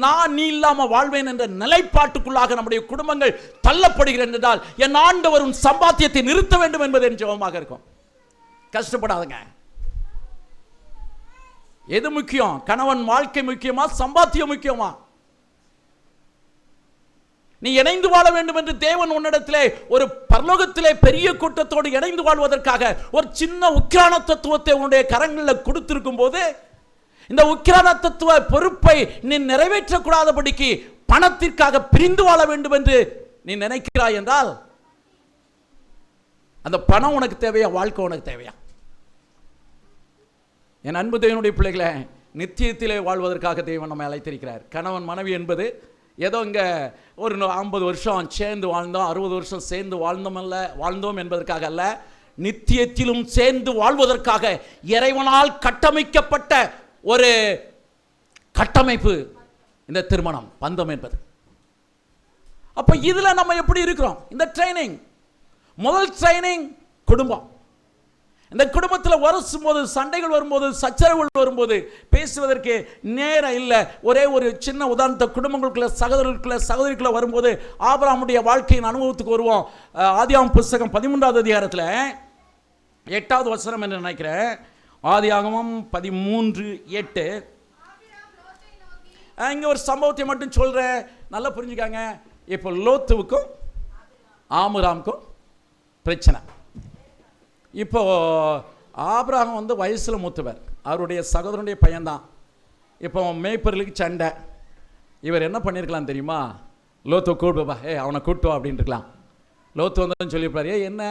நான் நீ இல்லாம வாழ்வேன் என்ற நிலைப்பாட்டுக்குள்ளாக நம்முடைய குடும்பங்கள் தள்ளப்படுகிறது என்றால் என் ஆண்டவரும் சம்பாத்தியத்தை நிறுத்த வேண்டும் என்பது என் ஜெபமாக இருக்கும். கஷ்டப்படாதுங்க. எது முக்கியம்? கணவன் வாழ்க்கை முக்கியமா, சம்பாத்தியம் முக்கியமா? நீ இணைந்து வாழ வேண்டும் என்று தேவன் உன்னிடத்திலே ஒரு பரலோகத்திலே பெரிய கூட்டத்தோடு இணைந்து வாழ்வதற்காக ஒரு சின்ன உக்கிரான தத்துவத்தை உன்னுடைய கரங்களில் கொடுத்திருக்கும் போது, இந்த உக்கிரான தத்துவ பொறுப்பை நீ நிறைவேற்றக்கூடாதபடிக்கு பணத்திற்காக பிரிந்து வாழ வேண்டும் என்று நீ நினைக்கிறாய் என்றால் அந்த பணம் உனக்கு தேவையா, வாழ்க்கை உனக்கு தேவையா? என் அன்பு தேவனுடைய பிள்ளைகளை, நித்தியத்திலே வாழ்வதற்காக தேவன் நம்மை அழைத்திருக்கிறார். கணவன் மனைவி என்பது ஏதோ இங்கே ஒரு 50 வருஷம் சேர்ந்து வாழ்ந்தோம், 60 வருஷம் சேர்ந்து வாழ்ந்தோம் என்பதற்காக அல்ல, நித்தியத்திலும் சேர்ந்து வாழ்வதற்காக இறைவனால் கட்டமைக்கப்பட்ட ஒரு கட்டமைப்பு இந்த திருமணம், பந்தம் என்பது. அப்ப இதுல நம்ம எப்படி இருக்கிறோம்? இந்த ட்ரைனிங், முதல் ட்ரைனிங் குடும்பம். இந்த குடும்பத்தில் வரும்போது, சண்டைகள் வரும்போது, சச்சரவுகள் வரும்போது பேசுவதற்கு நேரம் இல்லை. ஒரே ஒரு சின்ன உதாரணத்தை, குடும்பங்களுக்குள்ள சகோதரிக்குள்ள வரும்போது ஆபிரகாமுடைய வாழ்க்கையின் அனுபவத்துக்கு வருவோம். ஆதியாகமம் புஸ்தகம் 13வது அதிகாரத்தில் 8வது வசனம் என்று நினைக்கிறேன். ஆதியாகமம் 13:8. இங்க ஒரு சம்பவத்தை மட்டும் சொல்றேன், நல்லா புரிஞ்சுக்காங்க. இப்போ லோத்துவுக்கும் ஆபிரகாமுக்கும் பிரச்சனை. இப்போ ஆபிரகாம் வந்து வயசில் மூத்தவர், அவருடைய சகோதரனுடைய பையன்தான். இப்போ மேய்ப்பர்களுக்கு சண்டை. இவர் என்ன பண்ணியிருக்கலாம் தெரியுமா? லோத்து கூப்பிடுப்பா, அவனை கூப்பிட்டு அப்படின்னு இருக்கலாம். லோத்து வந்து சொல்லியிருப்பார், என்ன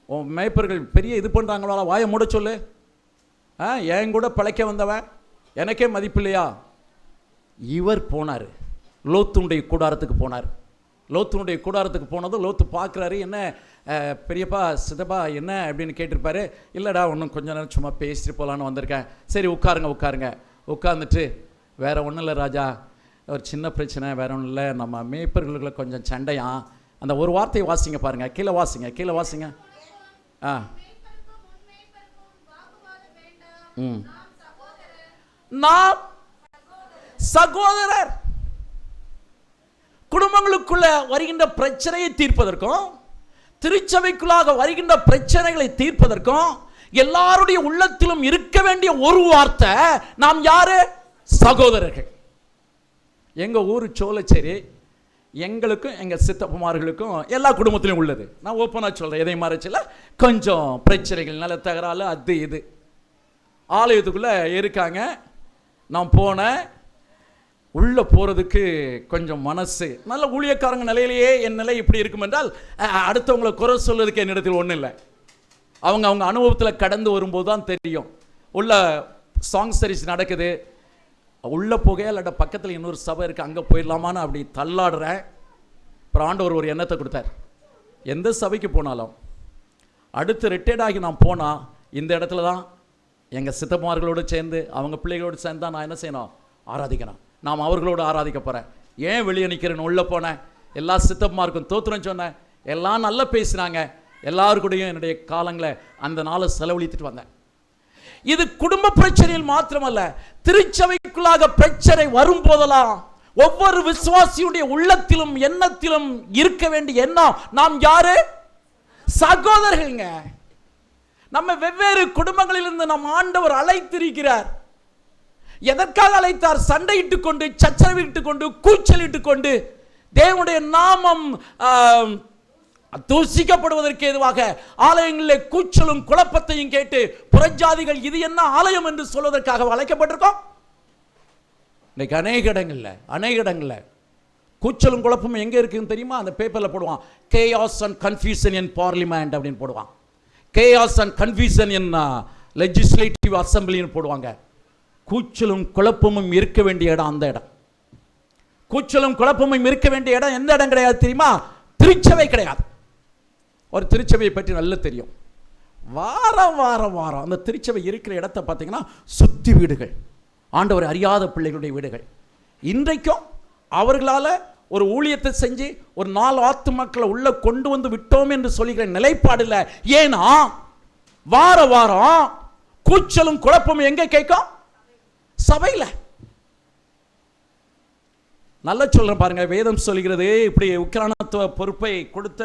உன் மேய்ப்பர்கள் பெரிய இது பண்ணுறாங்களா, வாயை மூட சொல்லு, என் கூட பிழைக்க வந்தவன், எனக்கே மதிப்பு இல்லையா? இவர் போனார், லோத்துனுடைய கூடாரத்துக்கு போனார். லோத்துனுடைய கூடாரத்துக்கு போனதும் லோத்து பார்க்குறாரு, என்ன பெரியப்பா சித்தப்பா என்ன அப்படின்னு கேட்டிருப்பாரு. இல்லைடா, ஒன்றும் கொஞ்ச நேரம் சும்மா பேசிட்டு போகலான்னு வந்திருக்கேன். சரி உட்காருங்க. உட்காந்துட்டு, வேற ஒன்றும் இல்லை ராஜா, ஒரு சின்ன பிரச்சனை, வேற ஒன்றும் இல்லை, நம்ம மேய்ப்பர்களுக்குள்ள கொஞ்சம் சண்டையா. அந்த ஒரு வார்த்தையை வாசிங்க பாருங்க, கீழே வாசிங்க. நாம் சகோதரர். குடும்பங்களுக்குள்ள வருகின்ற பிரச்சனையை தீர்ப்பதற்கும், திருச்சபைக்குள்ளாக வருகின்ற பிரச்சனைகளை தீர்ப்பதற்கும் எல்லாருடைய உள்ளத்திலும் இருக்க வேண்டிய ஒரு வார்த்தை, நாம் யாரு? சகோதரர்கள். எங்க ஊர் சோழச்சேரி, எங்களுக்கும் எங்க சித்தப்பமார்களுக்கும் எல்லா குடும்பத்திலும் உள்ளது. நான் ஓப்பனா சொல்றேன், எதை மறைச்சல, கொஞ்சம் பிரச்சனைகள், நல்ல தகராறு, அது இது. ஆலயத்துக்குள்ள இருக்காங்க. நான் போனேன், உள்ள போறதுக்கு கொஞ்சம் மனசு, நல்ல ஊழியக்காரங்க நிலையிலேயே என் நிலை இப்படி இருக்கும் என்றால் அடுத்தவங்களை குறை சொல்றதுக்கு என்னிடத்தில் ஒன்றும் இல்லை. அவங்க அனுபவத்தில் கடந்து வரும்போது தான் தெரியும். உள்ள சாங் சர்வீஸ் நடக்குது, உள்ள போகே இல்லாட்ட பக்கத்தில் இன்னொரு சபை இருக்குது, அங்கே போயிடலாமான்னு அப்படி தள்ளாடுறேன். அப்புறம் ஆண்டவர் ஒரு எண்ணத்தை கொடுத்தார், எந்த சபைக்கு போனாலும் அடுத்து ரிட்டையர்ட் ஆகி நான் போனால் இந்த இடத்துல தான் எங்கள் சித்தப்பமார்களோடு சேர்ந்து அவங்க பிள்ளைகளோடு சேர்ந்து தான் நான் என்ன செய்யணும்? ஆராதிக்கணும். நாம் அவர்களோடு ஆராதிக்க போகிறேன். ஏன் வெளியே நிற்கிறேன்னு உள்ளே போனேன். எல்லா சித்தப்பமாருக்கும் தோத்துறேன்னு சொன்னேன். எல்லாம் நல்லா பேசினாங்க. எல்லாருக்கூடையும் என்னுடைய காலங்களை அந்த நாளை செலவழித்துட்டு வந்தேன். இது குடும்ப பிரச்சனையில் மாத்திரமல்ல, திருச்சபைக்குள்ளாக பிரச்சனை வரும் போதெல்லாம் ஒவ்வொரு விசுவாசியுடைய உள்ளத்திலும் எண்ணத்திலும் இருக்க வேண்டிய எண்ணம், நாம் யாரு? சகோதரர்கள்ங்க. நம்ம வெவ்வேறு குடும்பங்களிலிருந்து நம் ஆண்டவர் அழைத்திருக்கிறார். எதற்காக அழைத்தார்? சண்டையிட்டுக் கொண்டு, சச்சரவிட்டுக் கொண்டு, கூச்சலிட்டுக் கொண்டு, தேவனுடைய நாமம் தூசிக்கப்படுவதற்கு ஏதுவாக ஆலயங்களில் கூச்சலும் குழப்பத்தையும் கேட்டு புறஜாதிகள் இது என்ன ஆலயம் என்று சொல்வதற்காக அழைக்கப்பட்டிருக்கோம். இன்னைக்கு அநேக இடங்கள்ல கூச்சலும் குழப்பமும் எங்க இருக்குன்னு தெரியுமா? அந்த பேப்பர்ல போடுவான், chaos and confusion in parliament அப்படின்னு போடுவான். chaos and confusion in legislative அசம்பிளின்னு போடுவாங்க. கூச்சலும் குழப்பமும் இருக்க வேண்டிய இடம் அந்த இடம். கூச்சலும் குழப்பமும் இருக்க வேண்டிய இடம் எந்த இடம் கிடையாது தெரியுமா? திருச்சபை கிடையாது. ஒரு திருச்சபையை பற்றி நல்லா தெரியும். வாரம் வாரம் வாரம் அந்த திருச்சபை இருக்கிற இடத்தை பார்த்தீங்கன்னா சுத்தி வீடுகள், ஆண்டவர் அறியாத பிள்ளைகளுடைய வீடுகள். இன்றைக்கும் அவர்களால் ஒரு ஊழியத்தை செஞ்சு ஒரு 4 ஆத்துமாக்களை உள்ள கொண்டு வந்து விட்டோம் என்று சொல்லுகிற நிலைப்பாடு இல்லை. ஏன்னா வார வாரம் கூச்சலும் குழப்பமும் எங்க கேட்கும்? சபையில். நல்லா சொல்றேன் பாருங்க, வேதம் சொல்கிறது இப்படி உக்கிரானத்துவ பொறுப்பை கொடுத்த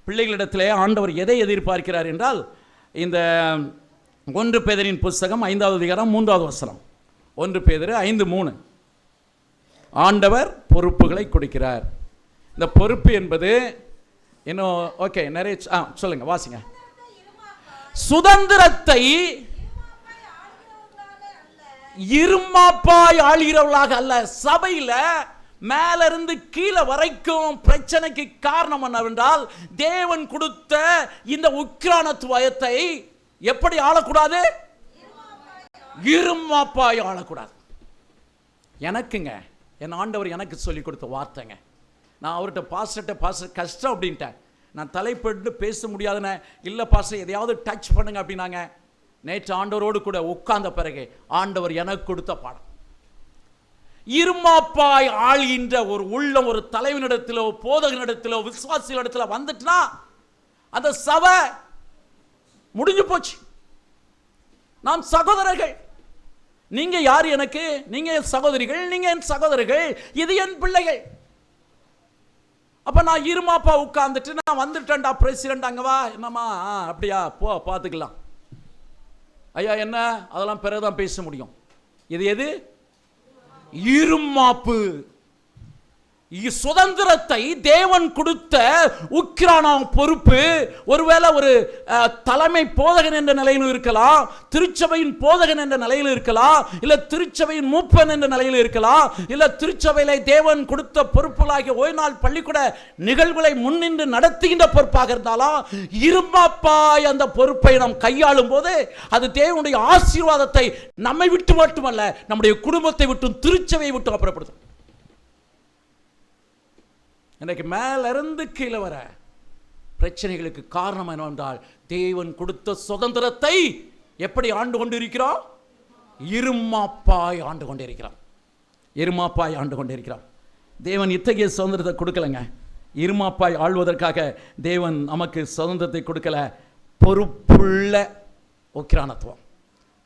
பிள்ளைகளிடத்திலே ஆண்டவர் எதை எதிர்பார்க்கிறார் என்றால், இந்த 1 பேதுருவின் புஸ்தகம் 5வது அதிகாரம் 3வது வசனம். 1 பேதுரு 5:3. ஆண்டவர் பொறுப்புகளை கொடுக்கிறார். இந்த பொறுப்பு என்பது இன்னும் ஓகே நிறைய சொல்லுங்க, வாசிங்க. சுதந்திரத்தை இருமாப்பாய் ஆளுகிறவர்களாக அல்ல. சபையில மேல இருந்து கீழே வரைக்கும் பிரச்சனைக்கு காரணம் என்னவென்றால், தேவன் கொடுத்த இந்த உக்கிரானத்துவத்தை எப்படி ஆளக்கூடாது? இருமாப்பாய் ஆளக்கூடாது. எனக்குங்க என் ஆண்டவர் எனக்கு சொல்லி கொடுத்த வார்த்தைங்க. நான் அவர்கிட்ட பாஸ்டர் கஷ்டம் அப்படின்ட்டேன். நான் தலைப்பட்டு பேச முடியாதுன்னு, இல்லை பாஸ்டர் எதையாவது டச் பண்ணுங்க அப்படின்னாங்க. நேற்று ஆண்டவரோடு கூட உட்கார்ந்த பிறகு ஆண்டவர் எனக்கு கொடுத்த பாடம், இருமாப்பாய் ஆள்கின்ற ஒரு உள்ளம் ஒரு தலைவனிடத்திலோ போதகனிடத்திலோ விசுவாசிகளிடத்திலோ வந்துட்டுனா அந்த சபை முடிஞ்சு போச்சு. நாம் சகோதரர்கள். நீங்க யார் எனக்கு? நீங்க என் சகோதரிகள், நீங்க என் சகோதரர்கள், இது என் பிள்ளைகள். அப்ப நான் இருமாப்பா உட்கார்ந்துட்டு நான் வந்துட்டேன்டா பிரசிடென்ட், அங்க வா, என்னம்மா அப்படியா, போ பார்த்துக்கலாம். ஐயா என்ன, அதெல்லாம் பிறகுதான் பேச முடியும். இது எது? இருமாப்பு. சுதந்திரத்தை தேவன் கொடுத்த உக்கிரான பொறுப்பு. ஒருவேளை ஒரு தலைமை போதகன் என்ற நிலையில் இருக்கலாம், திருச்சபையின் போதகன் என்ற நிலையில் இருக்கலாம், இல்ல திருச்சபையின் மூப்பன் என்ற நிலையில் இருக்கலாம், இல்ல திருச்சபையில தேவன் கொடுத்த பொறுப்புகளாகிய ஓய்நாள் பள்ளிக்கூட நிகழ்வுகளை முன்னின்று நடத்துகின்ற பொறுப்பாக இருந்தாலும், இருமாப்பாய் அந்த பொறுப்பை நாம் கையாளும் போது அது தேவனுடைய ஆசீர்வாதத்தை நம்மை விட்டு மட்டுமல்ல, நம்முடைய குடும்பத்தை விட்டும் திருச்சபையை விட்டு அப்புறப்படுத்தும். இன்றைக்கு மேலிருந்து கீழே வர பிரச்சனைகளுக்கு காரணம் என்னவென்றால், தேவன் கொடுத்த சுதந்திரத்தை எப்படி ஆண்டு கொண்டு இருக்கிறோம்? இருமாப்பாய் ஆண்டு கொண்டு இருக்கிறோம். இருமாப்பாய் ஆண்டு கொண்டு இருக்கிறோம். தேவன் இத்தகைய சுதந்திரத்தை கொடுக்கலங்க. இருமாப்பாய் ஆள்வதற்காக தேவன் நமக்கு சுதந்திரத்தை கொடுக்கல. பொறுப்புள்ள உக்கிரானத்துவம்.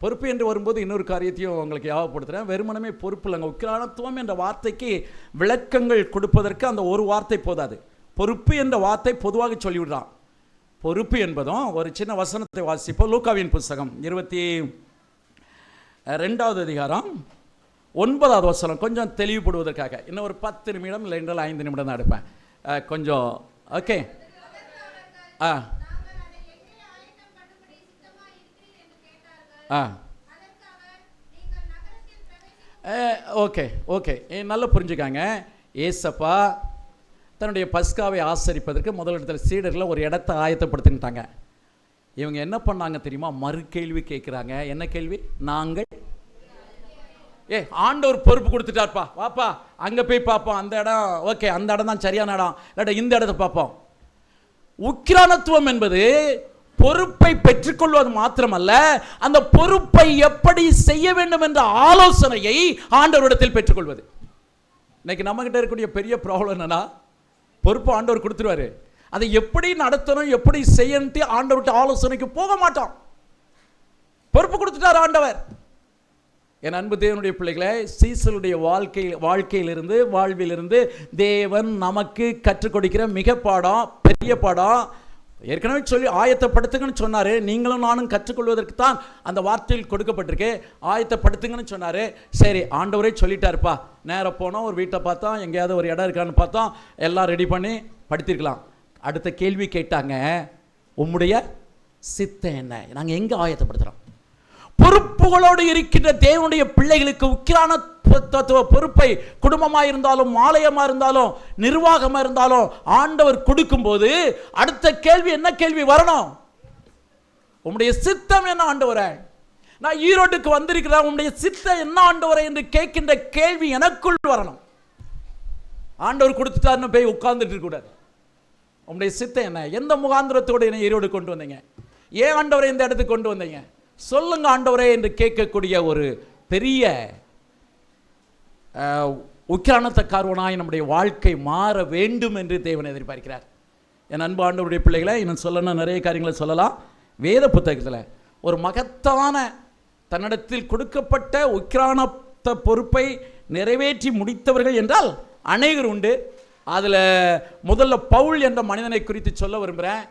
பொறுப்பு என்று வரும்போது இன்னொரு காரியத்தையும் உங்களுக்கு ஞாபகப்படுத்துகிறேன். வெறுமனமே பொறுப்பு இல்லைங்க. உக்கிரானத்துவம் என்ற வார்த்தைக்கு விளக்கங்கள் கொடுப்பதற்கு அந்த ஒரு வார்த்தை போதாது. பொறுப்பு என்ற வார்த்தை பொதுவாக சொல்லிவிடுறான். பொறுப்பு என்பதும் ஒரு சின்ன வசனத்தை வாசிப்போம். லூக்காவின் புஸ்தகம் 22வது அதிகாரம் 9வது வசனம். கொஞ்சம் தெளிவுபடுவதற்காக இன்னும் ஒரு 10 நிமிடம் இல்லை என்றால் 5 நிமிடம் தான் எடுப்பேன். கொஞ்சம் ஓகே. ஓகே ஓகே, நல்லா புரிஞ்சுக்காங்க. ஏசப்பா தன்னுடைய பஸ்காவை ஆசரிப்பதற்கு முதலிடத்தில் சீடர்களை ஒரு இடத்தை ஆயத்தப்படுத்திட்டாங்க. இவங்க என்ன பண்ணாங்க தெரியுமா? மறு கேள்வி கேட்குறாங்க. என்ன கேள்வி? நாங்கள் ஆண்டவர் பொறுப்பு கொடுத்துட்டார்ப்பா, வாப்பா அங்கே போய் பார்ப்போம், அந்த இடம் ஓகே, அந்த இடம் தான் சரியான இடம், இல்லாட்ட இந்த இடத்தை பார்ப்போம். உக்கிரானத்துவம் என்பது பொறுப்பை பெற்றுக்கொள்வது மாத்திரமல்ல, அந்த பொறுப்பை எப்படி செய்ய வேண்டும் என்ற ஆலோசனையை ஆண்டவரிடத்தில் பெற்றுக்கொள்வது. இன்னைக்கு நம்ம கிட்ட இருக்கக்கூடிய பெரிய ப்ராப்ளம் என்னன்னா, பொறுப்பு ஆண்டவர் கொடுத்துருவாரு, அதை எப்படி நடத்தணும் எப்படி செய்யணும் ஆண்டவர்கிட்ட ஆலோசனைக்கு போக மாட்டோம். பொறுப்பு கொடுத்துட்டார் ஆண்டவர். என் அன்பு தேவனுடைய பிள்ளைகளை, சீசருடைய வாழ்க்கையிலிருந்து வாழ்விலிருந்து தேவன் நமக்கு கற்றுக் கொடுக்கிற மிக பாடம், பெரிய பாடம். ஏற்கனவே சொல்லி ஆயத்தப்படுத்துங்கன்னு சொன்னார். நீங்களும் நானும் கற்றுக்கொள்வதற்கு தான் அந்த வார்த்தையில் கொடுக்கப்பட்டிருக்கு. ஆயத்தப்படுத்துங்கன்னு சொன்னார். சரி, ஆண்டவரே சொல்லிட்டாருப்பா. நேராக போனோம், ஒரு வீட்டை பார்த்தோம், எங்கேயாவது ஒரு இடம் இருக்கான்னு பார்த்தோம், எல்லாம் ரெடி பண்ணி படுத்திருக்கலாம். அடுத்த கேள்வி கேட்டாங்க, உம்முடைய சித்தம் என்ன? நாங்கள் எங்கே ஆயத்தப்படுத்துகிறோம்? பொறுப்புகளோடு இருக்கின்ற தேவனுடைய பிள்ளைகளுக்கு உக்கிரான பொறுப்பை குடும்பமாக இருந்தாலும் ஆலயமாக இருந்தாலும் நிர்வாகமாக இருந்தாலும் ஆண்டவர் கொடுக்கும் போது அடுத்த கேள்வி என்ன கேள்வி வரணும்? உம்முடைய சித்தம் என்ன ஆண்டவரே? நான் ஈரோட்டுக்கு வந்திருக்கிறேன், உங்களுடைய சித்தம் என்ன ஆண்டவரே என்று கேட்கின்ற கேள்வி எனக்குள் வரணும். ஆண்டவர் கொடுத்துட்டாருன்னு போய் உட்கார்ந்துட்டு இருக்கக்கூடாது. உங்களுடைய சித்தம் என்ன? எந்த முகாந்திரத்தோடு என்னை ஈரோடு கொண்டு வந்தீங்க? ஏன் ஆண்டவரை இந்த இடத்துக்கு கொண்டு வந்தீங்க? சொல்லுங்க ஆண்டவரே என்று கேட்கக்கூடிய ஒரு பெரிய உக்கிரானத்தக்காரவனாய் நம்முடைய வாழ்க்கை மாற வேண்டும் என்று தேவன் எதிர்பார்க்கிறார். என் அன்பு ஆண்டவருடைய பிள்ளைகளை இன்னும் சொல்லணும், நிறைய காரியங்களை சொல்லலாம். வேத புத்தகத்தில் ஒரு மகத்தான தன்னிடத்தில் கொடுக்கப்பட்ட உக்கிரானத்த பொறுப்பை நிறைவேற்றி முடித்தவர்கள் என்றால் அநேகர் உண்டு. அதில் முதல்ல பவுல் என்ற மனிதனை குறித்து சொல்ல விரும்புகிறேன்.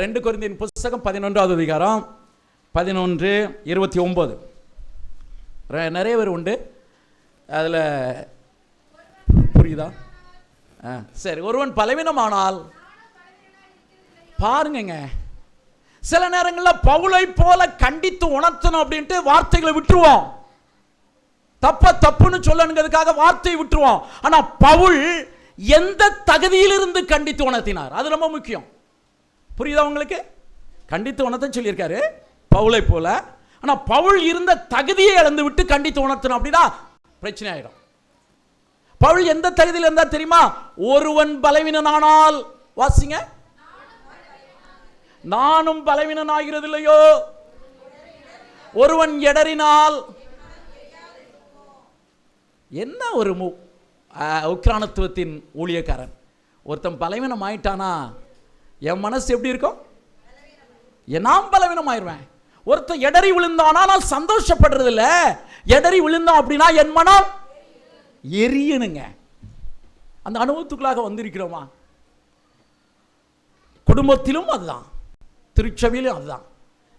2 கொரிந்தியர் புத்தகம் 11வது அதிகாரம் 11:29. நிறைய பேர் உண்டு அதில், புரியுதா? சரி. ஒருவன் பலவீனமானால் பாருங்க, சில நேரங்களில் பவுலை போல கண்டித்து உணர்த்தணும் அப்படின்ட்டு வார்த்தைகளை விட்டுருவோம். தப்புன்னு சொல்லணுங்கிறதுக்காக வார்த்தையை விட்டுருவோம். ஆனா பவுல் எந்த தகுதியிலிருந்து கண்டித்து உணர்த்தினார், அது ரொம்ப முக்கியம். புரியுதா உங்களுக்கு? கண்டித்து உணர்த்த சொல்லியிருக்காரு பவுலை போல. ஆனா பவுல் இருந்த தகுதியை இழந்து விட்டு கண்டித்து உணர்த்தணும் அப்படின்னா பிரச்சனை ஆயிடும். பவுல் எந்த தகுதியில் இருந்தா தெரியுமா? ஒருவன் பலவீனனானால், வாசிங்க, நானும் பலவீனனாகிறது இல்லையோ, ஒருவன் எடறினால். என்ன ஒரு உக்கிரானத்துவத்தின் ஊழியக்காரன்! ஒருத்தன் பலவீனம் ஆயிட்டானா என் மனசு எப்படி இருக்கும்? நான் பலவீனம் ஆயிடுவேன். ஒருத்தன் எடறி விழுந்தானா நான் சந்தோஷப்படுறது இல்ல. எடறி விழுந்தான் அப்படின்னா என் மனம் எரியணுங்க. அந்த அனுபவத்துக்குள்ளாக வந்திருக்கிறோமா? குடும்பத்திலும் அதுதான், திருச்சபையிலும் அதுதான்.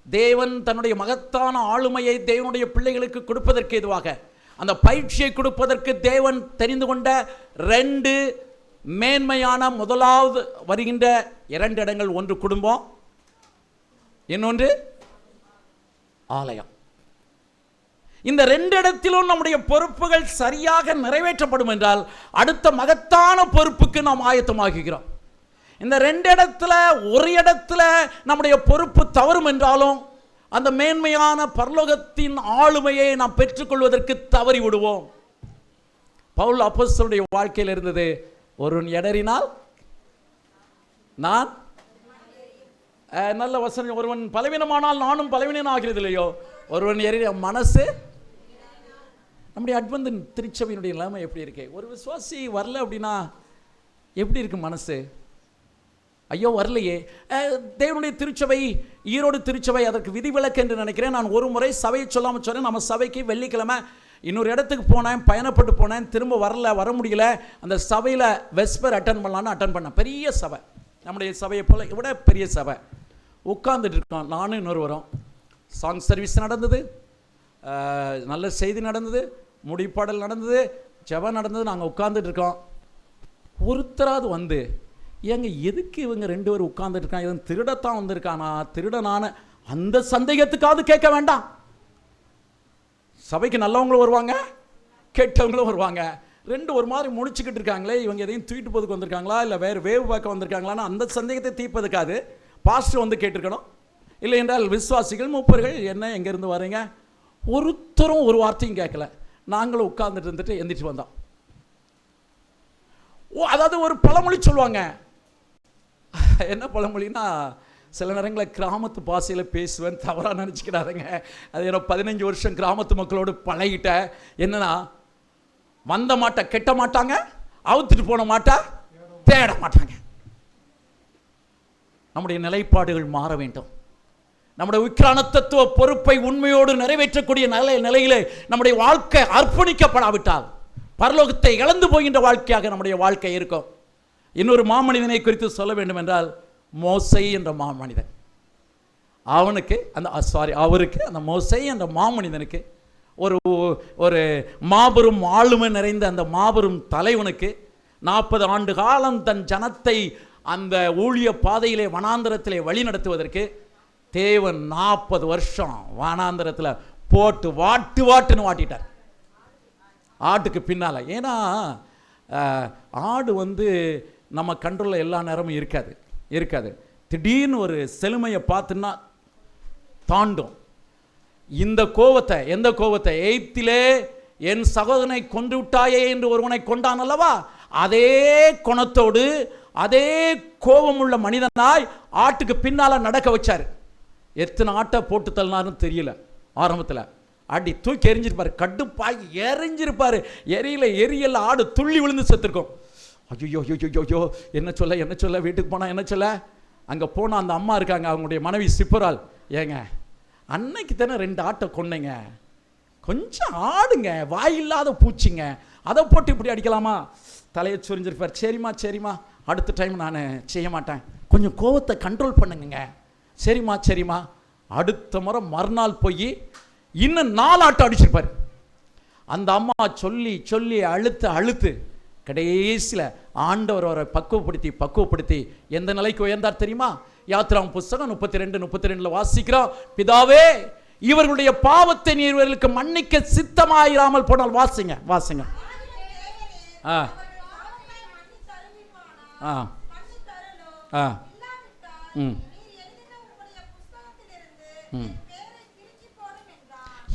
தேவன் தன்னுடைய மகத்தான ஆளுமையை தேவனுடைய பிள்ளைகளுக்கு கொடுப்பதற்கு எதுவாக, அந்த பயிற்சியை கொடுப்பதற்கு தேவன் தெரிந்து கொண்ட 2 மேன்மையான முதலாவது வருகின்ற 2 இடங்கள், ஒன்று குடும்பம், இன்னொன்று ஆலயம். இந்த 2 இடத்திலும் நம்முடைய பொறுப்புகள் சரியாக நிறைவேற்றப்படும் என்றால் அடுத்த மகத்தான பொறுப்புக்கு நாம் ஆயத்தமாகிறோம். இந்த 2 இடத்துல ஒரு இடத்துல நம்முடைய பொறுப்பு தவறும் என்றாலும் அந்த மேன்மையான பரலோகத்தின் ஆளுமையை நாம் பெற்றுக்கொள்வதற்கு தவறி விடுவோம். பவுல் அப்போஸ்தலனுடைய வாழ்க்கையில் இருந்தது, ஒருவன் எடறினால் நான், நல்ல வசனம், ஒருவன் பலவீனமானால் நானும் பலவீனம் ஆகிறது இல்லையோ, ஒருவன் மனசு. நம்முடைய அட்வென்ட் திருச்சபையினுடைய நிலைமை எப்படி இருக்கு? ஒரு விசுவாசி வரல அப்படின்னா எப்படி இருக்கு மனசு? ஐயோ வரலையே. தேவனுடைய திருச்சபை, ஈரோடு திருச்சபை அதற்கு விதிவிலக்கு என்று நினைக்கிறேன். நான் ஒரு முறை சபையை சொல்லாமல் சொன்னேன். நம்ம சபைக்கு வெள்ளிக்கிழமை இன்னொரு இடத்துக்கு போனேன், பயணப்பட்டு போனேன், திரும்ப வர முடியல. அந்த சபையில் வெஸ்பர் அட்டன் பண்ணலான்னு அட்டன் பண்ணேன். பெரிய சபை, நம்முடைய சபையை போல விட பெரிய சபை. உட்கார்ந்துட்டு இருக்கோம், நானும் இன்னொருவரும். சாங் சர்வீஸ் நடந்தது, நல்ல செய்தி நடந்தது, முடிப்பாடல் நடந்தது, ஜெபம் நடந்தது. நாங்கள் உட்கார்ந்துட்டு இருக்கோம். ஒருத்தராவது வந்து, ஏங்க எதுக்கு இவங்க 2 பேரும் உட்கார்ந்துட்டு இருக்காங்க, இவன் திருடத்தான் வந்திருக்கானா, திருடனான அந்த சந்தேகத்துக்காவது கேட்க வேண்டாம். சபைக்கு நல்லவங்களும் வருவாங்க, கெட்டவங்களும் வருவாங்க. 2 ஒரு மாதிரி முடிச்சுக்கிட்டு இருக்காங்களே, இவங்க எதையும் தூக்கிட்டு போதுக்கு வந்திருக்காங்களா இல்லை வேறு வேவு பார்க்க வந்திருக்காங்களான்னு அந்த சந்தேகத்தை தீர்ப்பதுக்காது பாஸ்டர் வந்து கேட்டிருக்கணும். இல்லை என்றால் விசுவாசிகள், மூப்பர்கள், என்ன எங்கேருந்து வரீங்க, ஒருத்தரும் ஒரு வார்த்தையும் கேட்கல. நாங்களும் உட்கார்ந்துட்டு இருந்துட்டு எந்திரிச்சு வந்தோம். அதாவது ஒரு பழமொழி சொல்லுவாங்க. என்ன பழமொழின்னா, சில நேரங்களில் கிராமத்து பாஷையில் பேசுவேன், தவறாக நினச்சிக்கிறாருங்க. அது என்ன 15 வருஷம் கிராமத்து மக்களோடு பழகிட்ட. என்னன்னா, வந்த மாட்டா கெட்ட மாட்டாங்க, அவுத்துட்டு போன மாட்டா தேட மாட்டாங்க. நம்முடைய நிலைப்பாடுகள் மாற வேண்டும். நம்முடைய உக்கிரானத்துவ பொறுப்பை உண்மையோடு நிறைவேற்றக்கூடிய நிலையிலே நம்முடைய வாழ்க்கை அர்ப்பணிக்கப்படாவிட்டால் பரலோகத்தை இழந்து போகின்ற வாழ்க்கையாக நம்முடைய வாழ்க்கை இருக்கும். இன்னொரு மாமனிதனை குறித்து சொல்ல வேண்டும் என்றால், மோசே என்ற மாமனிதன், அவருக்கு அந்த மோசே என்ற மாமனிதனுக்கு ஒரு மாபெரும் ஆளுமை நிறைந்த அந்த மாபெரும் தலைவனுக்கு 40 ஆண்டு காலம் தன் ஜனத்தை அந்த ஊழிய பாதையிலே வனாந்தரத்திலே வழி நடத்துவதற்கு தேவன் 40 வருஷம் வனாந்தரத்தில் போட்டு வாட்டுன்னு வாட்டிட்டார் ஆட்டுக்கு பின்னால். ஏன்னா ஆடு வந்து நம்ம கண்ட்ரோலில் எல்லா நேரமும் இருக்காது. திடீர்னு ஒரு செழுமையை பார்த்துன்னா தாண்டும். இந்த கோபத்தை, எந்த கோபத்தை? எய்ப்திலே என் சகோதரனை கொன்று விட்டாயே என்று ஒருவனை கொண்டான் அல்லவா, அதே குணத்தோடு அதே கோபமுள்ள மனிதனாய் ஆட்டுக்கு பின்னால நடக்க வச்சார். எத்தனை ஆட்டை போட்டு தள்ளினாருன்னு தெரியல. ஆரம்பத்தில் அடி தூக்கி எரிஞ்சிருப்பாரு, கடுப்பாய் எரிஞ்சிருப்பாரு. எரியல ஆடு துள்ளி விழுந்து செத்துருக்கும். ஐயோ ஐயோ என்ன சொல்ல வீட்டுக்கு போனால் என்ன சொல்ல? அங்கே போனால் அந்த அம்மா இருக்காங்க, அவங்களுடைய மனைவி சிப்பரால், ஏங்க அன்னைக்கு தானே 2 ஆட்டை கொன்னீங்க, கொஞ்சம் ஆடுங்க, வாயில்லாத பூச்சிங்க, அதை போட்டு இப்படி அடிக்கலாமா? தலையை சொரிஞ்சிருப்பார். சரிம்மா அடுத்த டைம் நான் செய்ய மாட்டேன், கொஞ்சம் கோவத்தை கண்ட்ரோல் பண்ணுங்க. சரிம்மா. அடுத்த முறை மறுநாள் போய் இன்னும் 4 ஆட்டை அடிச்சிருப்பார். அந்த அம்மா சொல்லி அழுத்து கடைசியில் ஆண்டவர் அவரை பக்குவப்படுத்தி எந்த நிலைக்கு உயர்ந்தார் தெரியுமா? யாத்திராம் புஸ்தகம் 32 வாசிக்கிறோம். பிதாவே, இவர்களுடைய பாவத்தை நீர் இவர்களுக்கு மன்னிக்க சித்தமாயிராமல் போனால். வாசிங்க.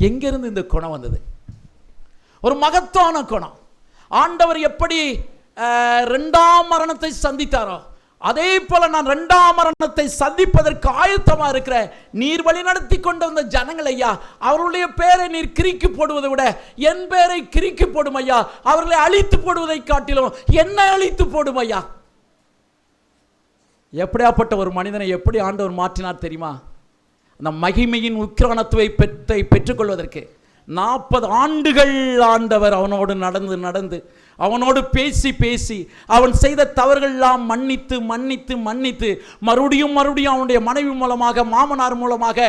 எங்கிருந்து இந்த குணம் வந்தது? ஒரு மகத்தான குணம். ஆண்டவர் எப்படி 2ஆம் மரணத்தை சந்தித்தாரோ, அதே போல நான் 2ஆம் மரணத்தை சந்திப்பதற்கு ஆயத்தமா இருக்கிற நீர் வழி நடத்தி கொண்டு வந்த ஜனங்கள் ஐயா, அவருடைய பேரை நீர் கிறுக்கி போடுவதை விட என் பேரை கிறுக்கி போடும் ஐயா, அவர்களை அழித்து போடுவதை காட்டிலும் என்னை அழித்து போடும் ஐயா. எப்படியாப்பட்ட ஒரு மனிதனை எப்படி ஆண்டவர் மாற்றினார் தெரியுமா? அந்த மகிமையின் உக்கிரானத்துவத்தை பெற்றுக்கொள்வதற்கு 40 ஆண்டுகள் ஆண்டவர் அவனோடு நடந்து அவனோடு பேசி அவன் செய்த தவறுகள் எல்லாம் மன்னித்து மறுபடியும் அவனுடைய மனைவி மூலமாக, மாமனார் மூலமாக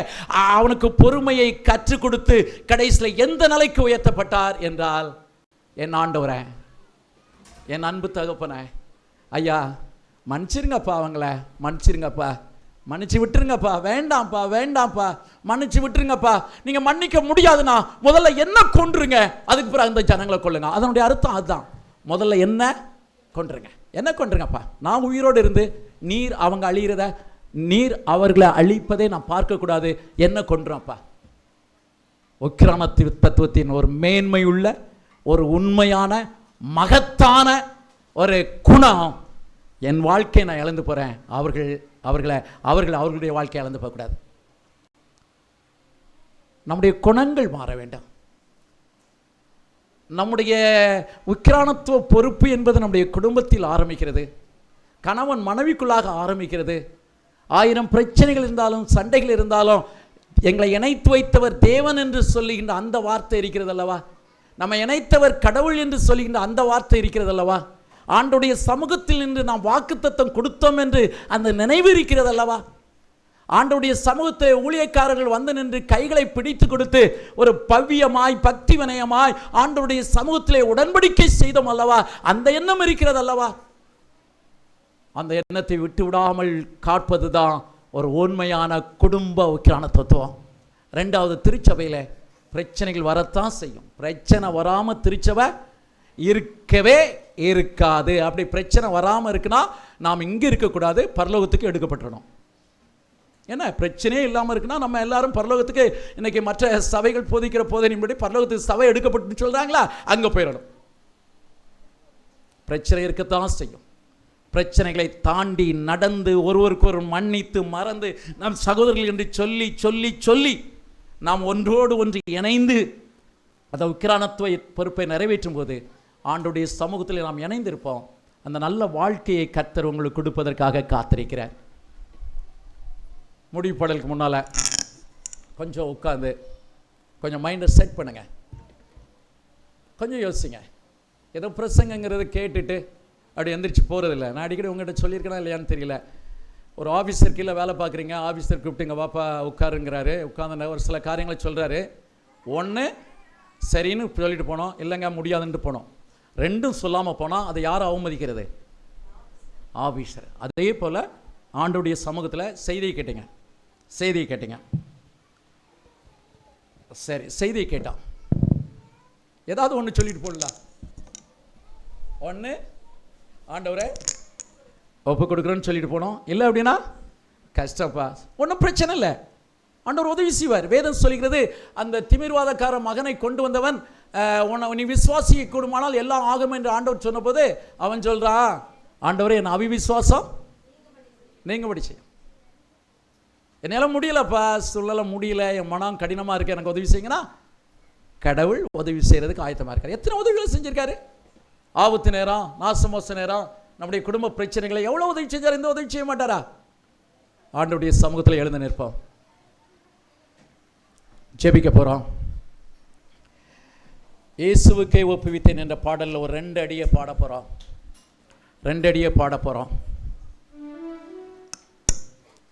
அவனுக்கு பொறுமையை கற்றுக் கொடுத்து கடைசியில் எந்த நிலைக்கு உயர்த்தப்பட்டார் என்றால், என் ஆண்டவரே, என் அன்பு தகப்பனே, ஐயா மன்னிச்சிருங்கப்பா, அவங்கள மன்னிச்சிருங்கப்பா, மன்னிச்சு விட்டுருங்கப்பா, வேண்டாம்ப்பா மன்னிச்சு விட்டுருங்கப்பா. நீங்க மன்னிக்க முடியாதுன்னா முதல்ல என்ன கொன்றுங்க, அதுக்கு பிறகு அந்த ஜனங்களை கொள்ளுங்க. அதனுடைய அர்த்தம் அதுதான். முதல்ல என்ன கொன்றுங்கப்பா. நான் உயிரோடு இருந்து நீர் அவங்க அழிகிறத, நீர் அவர்களை அழிப்பதை நான் பார்க்க கூடாது, என்ன கொன்றுப்பா. உக்கிரான தத்துவத்தின் ஒரு மேன்மையுள்ள, ஒரு உண்மையான, மகத்தான ஒரு குணம். என் வாழ்க்கையை நான் இழந்து போறேன், அவர்களுடைய வாழ்க்கையை இழந்து போகக்கூடாது. நம்முடைய குணங்கள் மாற வேண்டும். நம்முடைய உக்கிரானத்துவ பொறுப்பு என்பது நம்முடைய குடும்பத்தில் ஆரம்பிக்கிறது, கணவன் மனைவிக்குள்ளாக ஆரம்பிக்கிறது. 1000 பிரச்சனைகள் இருந்தாலும், சண்டைகள் இருந்தாலும், எங்களை இணைத்து வைத்தவர் தேவன் என்று சொல்லுகின்ற அந்த வார்த்தை இருக்கிறது அல்லவா? நம்ம இணைத்தவர் கடவுள் என்று சொல்லுகின்ற அந்த வார்த்தை இருக்கிறது அல்லவா? ஆண்டுடைய சமூகத்தில் நின்று நாம் வாக்குத்தத்தம் கொடுத்தோம் என்று அந்த நினைவு இருக்கிறது அல்லவா? ஆண்டுடைய சமூகத்தை ஊழியக்காரர்கள் வந்து நின்று கைகளை பிடித்து கொடுத்து ஒரு பவ்யமாய், பக்தி வினயமாய் ஆண்டுடைய சமூகத்திலே உடன்படிக்கை செய்தோம் அல்லவா? அந்த எண்ணம் இருக்கிறது அல்லவா? அந்த எண்ணத்தை விட்டு விடாமல் காப்பதுதான் ஒரு உண்மையான குடும்ப உக்கிரான தத்துவம். 2வது, திருச்சபையில் பிரச்சனைகள் வரத்தான் செய்யும். பிரச்சனை வராமல் திருச்சபை இருக்கவே இருக்காது. அப்படி பிரச்சனை வராமல் இருக்குன்னா நாம் இங்கே இருக்கக்கூடாது, பரலோகத்துக்கு எடுக்கப்பட்டுறணும். ஏன்னா பிரச்சனையே இல்லாமல் இருக்குன்னா நம்ம எல்லாரும் பரலோகத்துக்கு, இன்னைக்கு மற்ற சபைகள் போதிக்கிற போதனையின்படி பரலோகத்துக்கு சபை எடுக்கப்பட்டு சொல்கிறாங்களா, அங்கே போயிடணும். பிரச்சனை இருக்கத்தான் செய்யும். பிரச்சனைகளை தாண்டி நடந்து ஒருவருக்கு ஒரு மன்னித்து மறந்து நம் சகோதரர்கள் என்று சொல்லி நாம் ஒன்றோடு ஒன்று இணைந்து அந்த உக்கிரானத்துவ பொறுப்பை நிறைவேற்றும் போது ஆண்டுடைய சமூகத்தில் நாம் இணைந்திருப்போம். அந்த நல்ல வாழ்க்கையை கர்த்தர் உங்களுக்கு கொடுப்பதற்காக காத்திருக்கிறார். முடிவுப்படலுக்கு முன்னால் கொஞ்சம் உட்காந்து கொஞ்சம் மைண்டை செட் பண்ணுங்க, கொஞ்சம் யோசிங்க. ஏதோ பிரசங்கங்கிறத கேட்டுட்டு அப்படி எந்திரிச்சு போகிறதில்ல. நான் அடிக்கடி உங்கள்கிட்ட சொல்லியிருக்கேனா இல்லையான்னு தெரியல. ஒரு ஆஃபீஸர் கீழே வேலை பார்க்குறீங்க, ஆஃபீஸர் கூப்பிட்டுங்க, வாப்பா உட்காருங்கிறாரு. உட்காந்து ஒரு சில காரியங்களை சொல்கிறாரு. ஒன்று சரின்னு சொல்லிட்டு போனோம், இல்லைங்க முடியாதுன்ட்டு போனோம். 2ம் சொல்லாமல் போனால் அதை யாரை அவமதிக்கிறது? ஆஃபீஸர். அதே போல் ஆண்டுடைய சமூகத்தில் செய்தியை கேட்டீங்க. சரி, செய்தியை கேட்டான், ஏதாவது ஒன்று சொல்லிட்டு போடலாம். ஒன்று ஆண்டவரை ஒப்பு கொடுக்குறோன்னு சொல்லிட்டு போனோம். இல்லை அப்படின்னா கஷ்டப்பா, ஒன்றும் பிரச்சனை இல்லை, ஆண்டவர் உதவி செய்வார். வேதம் சொல்கிறது, அந்த திமிர்வாதக்கார மகனை கொண்டு வந்தவன் நீ விசுவாசிக்க கூடுமானால் எல்லாம் ஆகும் என்று ஆண்டவர் சொன்னபோது அவன் சொல்றான், ஆண்டவரே என் அவிவிசுவாசம் நீங்க படிச்சு, என்னால் முடியலப்பா, சொல்லல முடியல, என் மனம் கடினமாக இருக்கு, எனக்கு உதவி செய்யுங்கன்னா கடவுள் உதவி செய்யறதுக்கு ஆயத்தமாக இருக்கார். எத்தனை உதவிகளை செஞ்சிருக்காரு. ஆபத்து நேரம், நாசமோச நேரம், நம்முடைய குடும்ப பிரச்சனைகளை எவ்வளோ உதவி செஞ்சார். இந்த உதவி செய்ய மாட்டாரா? ஆண்டவருடைய சமூகத்தில் எழுந்து நிற்போம், ஜெபிக்க போகிறோம். இயேசுவுக்கே ஒப்புவித்தேன் என்ற பாடலில் ஒரு 2 அடியை பாட போகிறோம். 2 அடியை பாட போகிறோம்.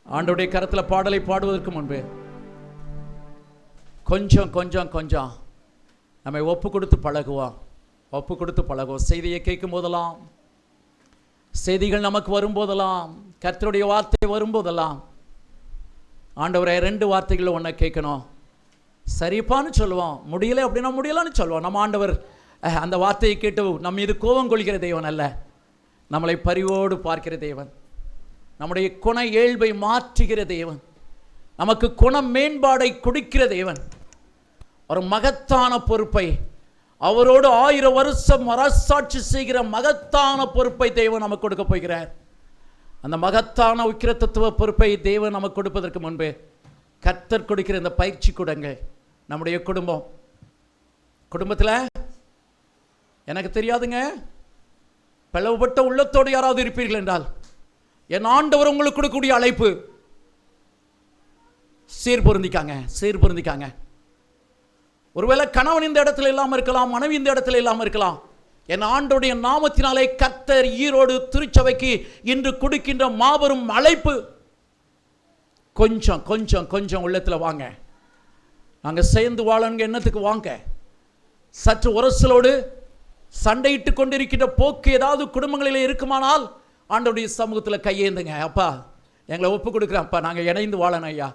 ஆண்டவருடைய கரத்தில் பாடலை பாடுவதற்கு முன்பு கொஞ்சம் கொஞ்சம் கொஞ்சம் நம்மை ஒப்பு கொடுத்து பழகுவோம். ஒப்பு கொடுத்து பழகுவோம். செய்தியை கேட்கும் போதெல்லாம், செய்திகள் நமக்கு வரும்போதெல்லாம், கர்த்தருடைய வார்த்தை வரும்போதெல்லாம், ஆண்டவரே 2 வார்த்தைகளில் ஒன்றை கேட்கணும். சரிப்பான்னு சொல்லுவோம், முடியலை அப்படின்னா முடியலான்னு சொல்லுவோம். நம்ம ஆண்டவர் அந்த வார்த்தையை கேட்டு நம்ம இது கோபம் கொள்கிற தெய்வன் அல்ல, நம்மளை பரிவோடு பார்க்கிற தேவன், நம்முடைய குண இயல்பை மாற்றுகிற தேவன், நமக்கு குண மேம்பாடை கொடுக்கிற தேவன். ஒரு மகத்தான பொறுப்பை, அவரோடு 1000 வருஷம் அரசாட்சி செய்கிற மகத்தான பொறுப்பை தேவன் நமக்கு கொடுக்க போகிறார். அந்த மகத்தான உக்கிர தத்துவ பொறுப்பை தேவன் நமக்கு கொடுப்பதற்கு முன்பு கர்த்தர் கொடுக்கிற இந்த பயிற்சி கூடங்கள் நம்முடைய குடும்பத்தில் எனக்கு தெரியாதுங்க, பிளவுபட்ட உள்ளத்தோடு யாராவது இருப்பீர்கள் என்றால், என் ஆண்டவர் உங்களுக்கு கொடுக்கக்கூடிய அழைப்பு, சீர்பொருந்திக்காங்க. ஒருவேளை கணவன் இந்த இடத்துல இல்லாமல் இருக்கலாம், மனைவி இந்த இடத்துல இல்லாமல் இருக்கலாம். என் ஆண்டோடைய நாமத்தினாலே கர்த்தர் ஈரோடு திருச்சபைக்கு இன்று கொடுக்கின்ற மாபெரும் அழைப்பு. கொஞ்சம் கொஞ்சம் கொஞ்சம் உள்ளத்தில் வாங்க, நாங்கள் சேர்ந்து வாழங்க எண்ணத்துக்கு வாங்க. சற்று உரசலோடு சண்டையிட்டு கொண்டிருக்கின்ற போக்கு ஏதாவது குடும்பங்களில் இருக்குமானால் ஆண்டவருடைய சமூகத்தில் கையேந்துங்க. அப்பா எங்களை ஒப்பு கொடுக்குறேன், அப்பா நாங்கள் இணைந்து வாழணும் ஐயா.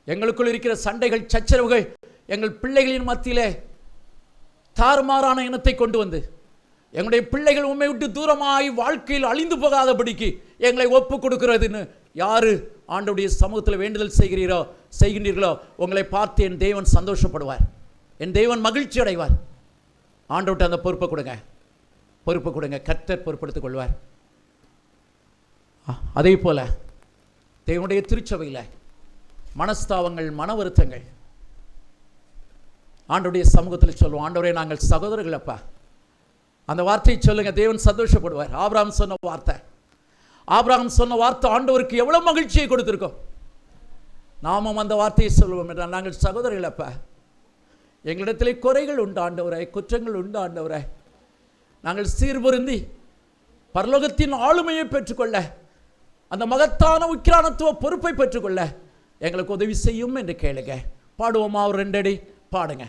எங்களுக்குள் இருக்கிற சண்டைகள், சச்சரவுகள் எங்கள் பிள்ளைகளின் மத்தியிலே தாறுமாறான இனத்தை கொண்டு வந்து எங்களுடைய பிள்ளைகள் உண்மை விட்டு தூரமாய் வாழ்க்கையில் அழிந்து போகாதபடிக்கு எங்களை ஒப்பு கொடுக்கிறதுன்னு யாரு ஆண்டவருடைய சமூகத்தில் வேண்டுதல் செய்கின்றீர்களோ உங்களை பார்த்து என் தேவன் சந்தோஷப்படுவார், என் தேவன் மகிழ்ச்சி அடைவார். ஆண்டவர்கிட்ட அந்த பொறுப்பை கொடுங்க, கர்த்தர் பொறுப்படுத்திக் கொள்வார். அதே போல தேவனுடைய திருச்சபையில் மனஸ்தாபங்கள், மன வருத்தங்கள் ஆண்டவருடைய சமூகத்தில் சொல்லுவோம். ஆண்டவரே நாங்கள் சகோதரர்கள் அப்பா, அந்த வார்த்தையை சொல்லுங்க, தேவன் சந்தோஷப்படுவார். ஆபிரகாம் சொன்ன வார்த்தை ஆண்டவருக்கு எவ்வளவு மகிழ்ச்சியை கொடுத்திருக்கோம். நாமும் அந்த வார்த்தையை சொல்லுவோம் என்றால், நாங்கள் சகோதரர்கள் அப்பா, எங்களிடத்திலே குறைகள் உண்டு ஆண்டவரே, குற்றங்கள் உண்டு ஆண்டவரே, நாங்கள் சீர்பொருந்தி பரலோகத்தின் ஆளுமையை பெற்றுக்கொள்ள, அந்த மகத்தான உக்கிரானத்துவ பொறுப்பை பெற்றுக்கொள்ள எங்களுக்கு உதவி செய்யும் என்று கேளுங்க. பாடுவோமா? ஒரு 2 அடி பாடுங்க.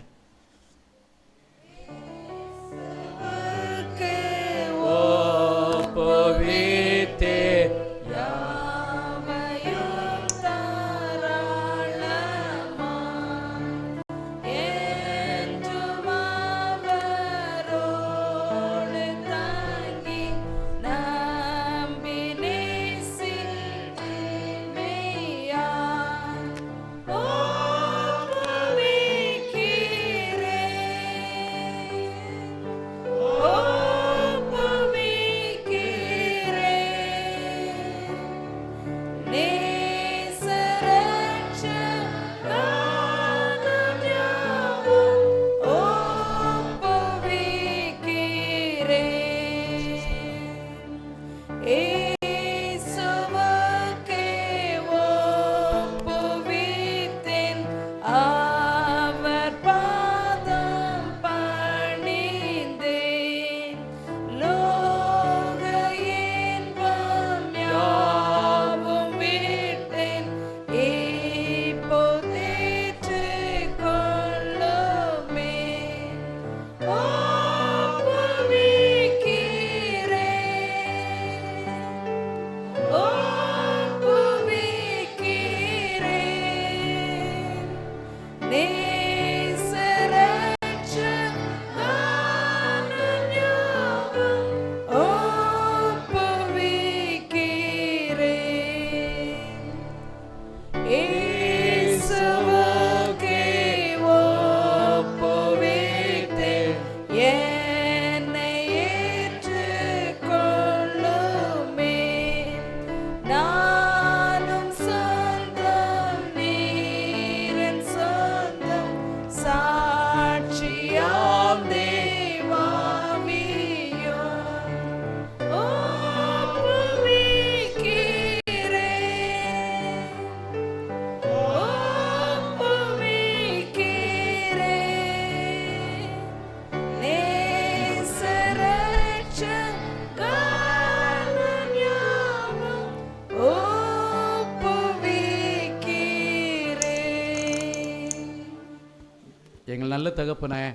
நல்ல தகப்பனே,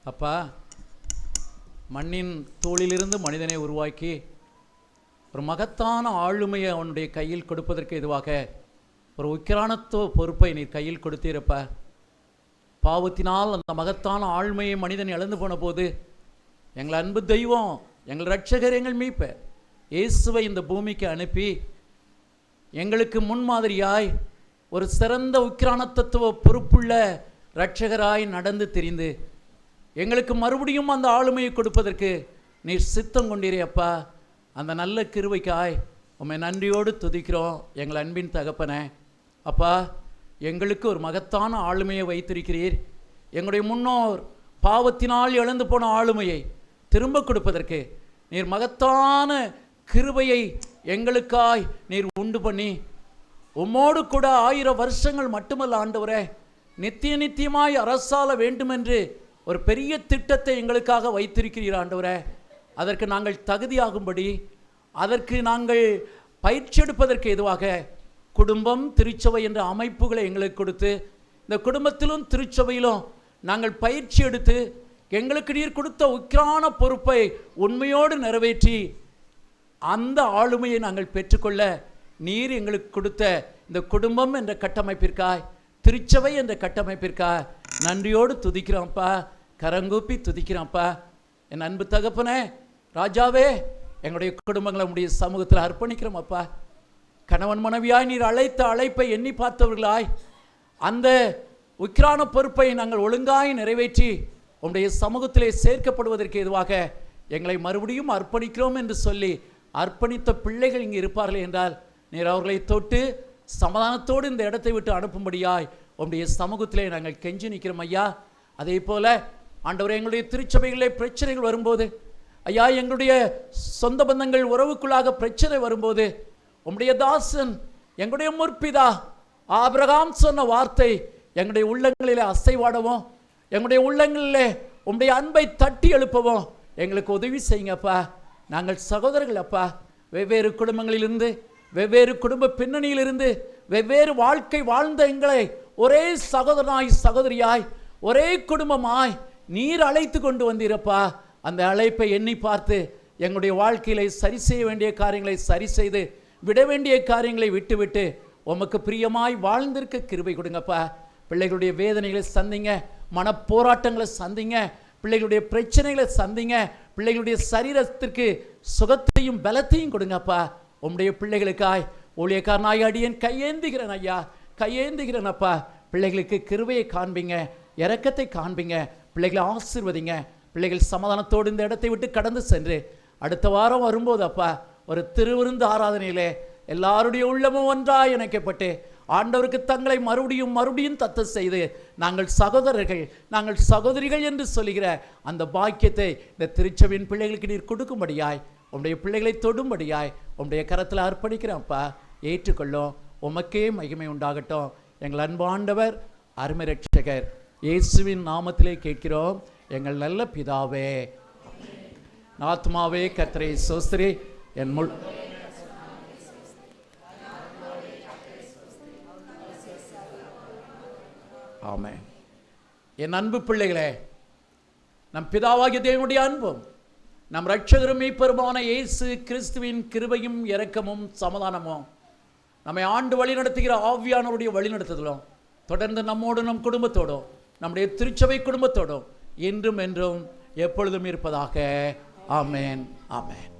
அப்பா, மண்ணின் தோளிலிருந்து மனிதனை உருவாக்கி ஒரு மகத்தான ஆளுமையை அவனுடைய கையில் கொடுப்பதற்கு எதுவாக ஒரு உக்கிரானத்துவ பொறுப்பை நீர் கையில் கொடுத்தீரப்ப. பாவத்தினால் அந்த மகத்தான ஆளுமையை மனிதன் இழந்து போன போது எங்கள் அன்பு தெய்வம், எங்கள் இரட்சகர், எங்கள் மீட்பர் இயேசுவை இந்த பூமிக்கு அனுப்பி எங்களுக்கு முன்மாதிரியாய் ஒரு சிறந்த உக்கிரானத்துவ பொறுப்புள்ள இரட்சகராய் நடந்து திரிந்து எங்களுக்கு மறுபடியும் அந்த ஆளுமையை கொடுப்பதற்கு நீர் சித்தம் கொண்டீரே அப்பா. அந்த நல்ல கிருபைக்காய் உம்மை நன்றியோடு துதிக்கிறோம் எங்கள் அன்பின் தகப்பனே. அப்பா, எங்களுக்கு ஒரு மகத்தான ஆளுமையை வைத்திருக்கிறீர். எங்களுடைய முன்னோர் பாவத்தினால் இழந்து போன ஆளுமையை திரும்ப கொடுப்பதற்கு நீர் மகத்தான கிருபையை எங்களுக்காய் நீர் உண்டு பண்ணி உம்மோடு கூட 1000 வருஷங்கள் மட்டுமல்ல ஆண்டவரே, நித்திய நித்தியமாய் அரசாள வேண்டுமென்று ஒரு பெரிய திட்டத்தை எங்களுக்காக வைத்திருக்கிறீர் ஆண்டவரே. அதற்கு நாங்கள் தகுதியாகும்படி, அதற்கு நாங்கள் பயிற்சி எடுப்பதற்கு எதுவாக குடும்பம், திருச்சபை என்ற அமைப்புகளை எங்களுக்கு கொடுத்து, இந்த குடும்பத்திலும் திருச்சபையிலும் நாங்கள் பயிற்சி எடுத்து எங்களுக்கு நீர் கொடுத்த உக்கிரான பொறுப்பை உண்மையோடு நிறைவேற்றி அந்த ஆளுமையை நாங்கள் பெற்றுக்கொள்ள நீர் எங்களுக்கு கொடுத்த இந்த குடும்பம் என்ற கட்டமைப்பிற்காய், திருச்சபை என்ற கட்டமைப்பிற்காய் நன்றியோடு துதிக்கிறோம்ப்பா, கரங்கூப்பி துதிக்கிறோம்ப்பா. என் அன்பு தகப்பனே, ராஜாவே, எங்களுடைய குடும்பங்களை உடைய சமூகத்தில் அர்ப்பணிக்கிறோம் அப்பா. கணவன் மனைவியாய் நீர் அழைத்த அழைப்பை எண்ணி பார்த்தவர்களாய் அந்த உக்கிரான பொறுப்பை நாங்கள் ஒழுங்காய் நிறைவேற்றி உடைய சமூகத்திலே சேர்க்கப்படுவதற்கு எதுவாக எங்களை மறுபடியும் அர்ப்பணிக்கிறோம் என்று சொல்லி அர்ப்பணித்த பிள்ளைகள் இங்கே இருப்பார்கள் என்றால் நீர் அவர்களை தொட்டு சமாதானத்தோடு இந்த இடத்தை விட்டு அனுப்பும்படியாய் உடைய சமூகத்திலே நாங்கள் கெஞ்சி நிற்கிறோம் ஐயா. அதே போல ஆண்டவரே, எங்களுடைய திருச்சபைகளிலே பிரச்சனைகள் வரும்போது ஐயா, எங்களுடைய சொந்த பந்தங்கள் உறவுக்குள்ளாக பிரச்சனை வரும்போது உம்முடைய தாசன், எங்களுடைய முற்பிதா ஆபிரகாம் சொன்ன வார்த்தை எங்களுடைய உள்ளங்களிலே அசைவாடவும், எங்களுடைய உள்ளங்களிலே உம்முடைய அன்பை தட்டி எழுப்பவும் எங்களுக்கு உதவி செய்யுங்கப்பா. நாங்கள் சகோதரர்கள் அப்பா, வெவ்வேறு குடும்பங்களிலிருந்து, வெவ்வேறு குடும்ப பின்னணியிலிருந்து, வெவ்வேறு வாழ்க்கை வாழ்ந்த எங்களை ஒரே சகோதரனாய் சகோதரியாய் ஒரே குடும்பமாய் நீர் அழைத்து கொண்டு வந்தீரப்பா. அந்த அழைப்பை எண்ணி பார்த்து எங்களுடைய வாழ்க்கையில சரி செய்ய வேண்டிய காரியங்களை சரி செய்து, விட வேண்டிய காரியங்களை விட்டுவிட்டு உமக்கு பிரியமாய் வாழ்ந்திருக்க கிருபை கொடுங்கப்பா. பிள்ளைகளுடைய வேதனைகளை சந்திங்க, மனப்போராட்டங்களை சந்திங்க, பிள்ளைகளுடைய பிரச்சனைகளை சந்திங்க, பிள்ளைகளுடைய சரீரத்திற்கு சுகத்தையும் பலத்தையும் கொடுங்கப்பா. உம்முடைய பிள்ளைகளுக்காய் ஊழியக்காரனாய் அடியேன் கையேந்துகிறேன் ஐயா, கையேந்துகிறேன் அப்பா. பிள்ளைகளுக்கு கிருபையை காண்பீங்க, இரக்கத்தை காண்பீங்க, பிள்ளைகளை ஆசீர்வதிங்க. பிள்ளைகள் சமாதானத்தோடு இந்த இடத்தை விட்டு கடந்து சென்று அடுத்த வாரம் வரும்போது அப்பா, ஒரு திருவிருந்து ஆராதனையிலே எல்லாருடைய உள்ளமும் ஒன்றாய் இணைக்கப்பட்டு ஆண்டவருக்கு தங்களை மறுபடியும் தத்த செய்து நாங்கள் சகோதரர்கள், நாங்கள் சகோதரிகள் என்று சொல்லுகிற அந்த பாக்கியத்தை இந்த திருச்சபையின் பிள்ளைகளுக்கு நீர் கொடுக்கும்படியாய், உம்முடைய பிள்ளைகளை தொடும்படியாய் உம்முடைய கரத்தில் அர்ப்பணிக்கிறோம்ப்பா. ஏற்றுக்கொள்ளும். உமக்கே மகிமை உண்டாகட்டும். எங்கள் அன்பாண்டவர் அருமை இரட்சகர் இயேசுவின் நாமத்திலே கேட்கிறோம் எங்கள் நல்ல பிதாவே. ஆத்மாவே கர்த்தரை ஸ்தோத்திரி, என் முழு ஆமென். என் அன்பு பிள்ளைகளே, நம் பிதாவாகிய தேவனுடைய அன்பும் நம் இரட்சகரும் மீட்பருமான இயேசு கிறிஸ்துவின் கிருபையும் இரக்கமும் சமாதானமும் நம்மை ஆண்டு வழி நடத்துகிற ஆவியானவருடைய வழி நடத்துதலும் தொடர்ந்து நம்மோடும் நம் குடும்பத்தோடும் நம்முடைய திருச்சபை குடும்பத்தோடும் இன்றும் என்றும் எப்பொழுதும் இருப்பதாக. ஆமென், ஆமென்.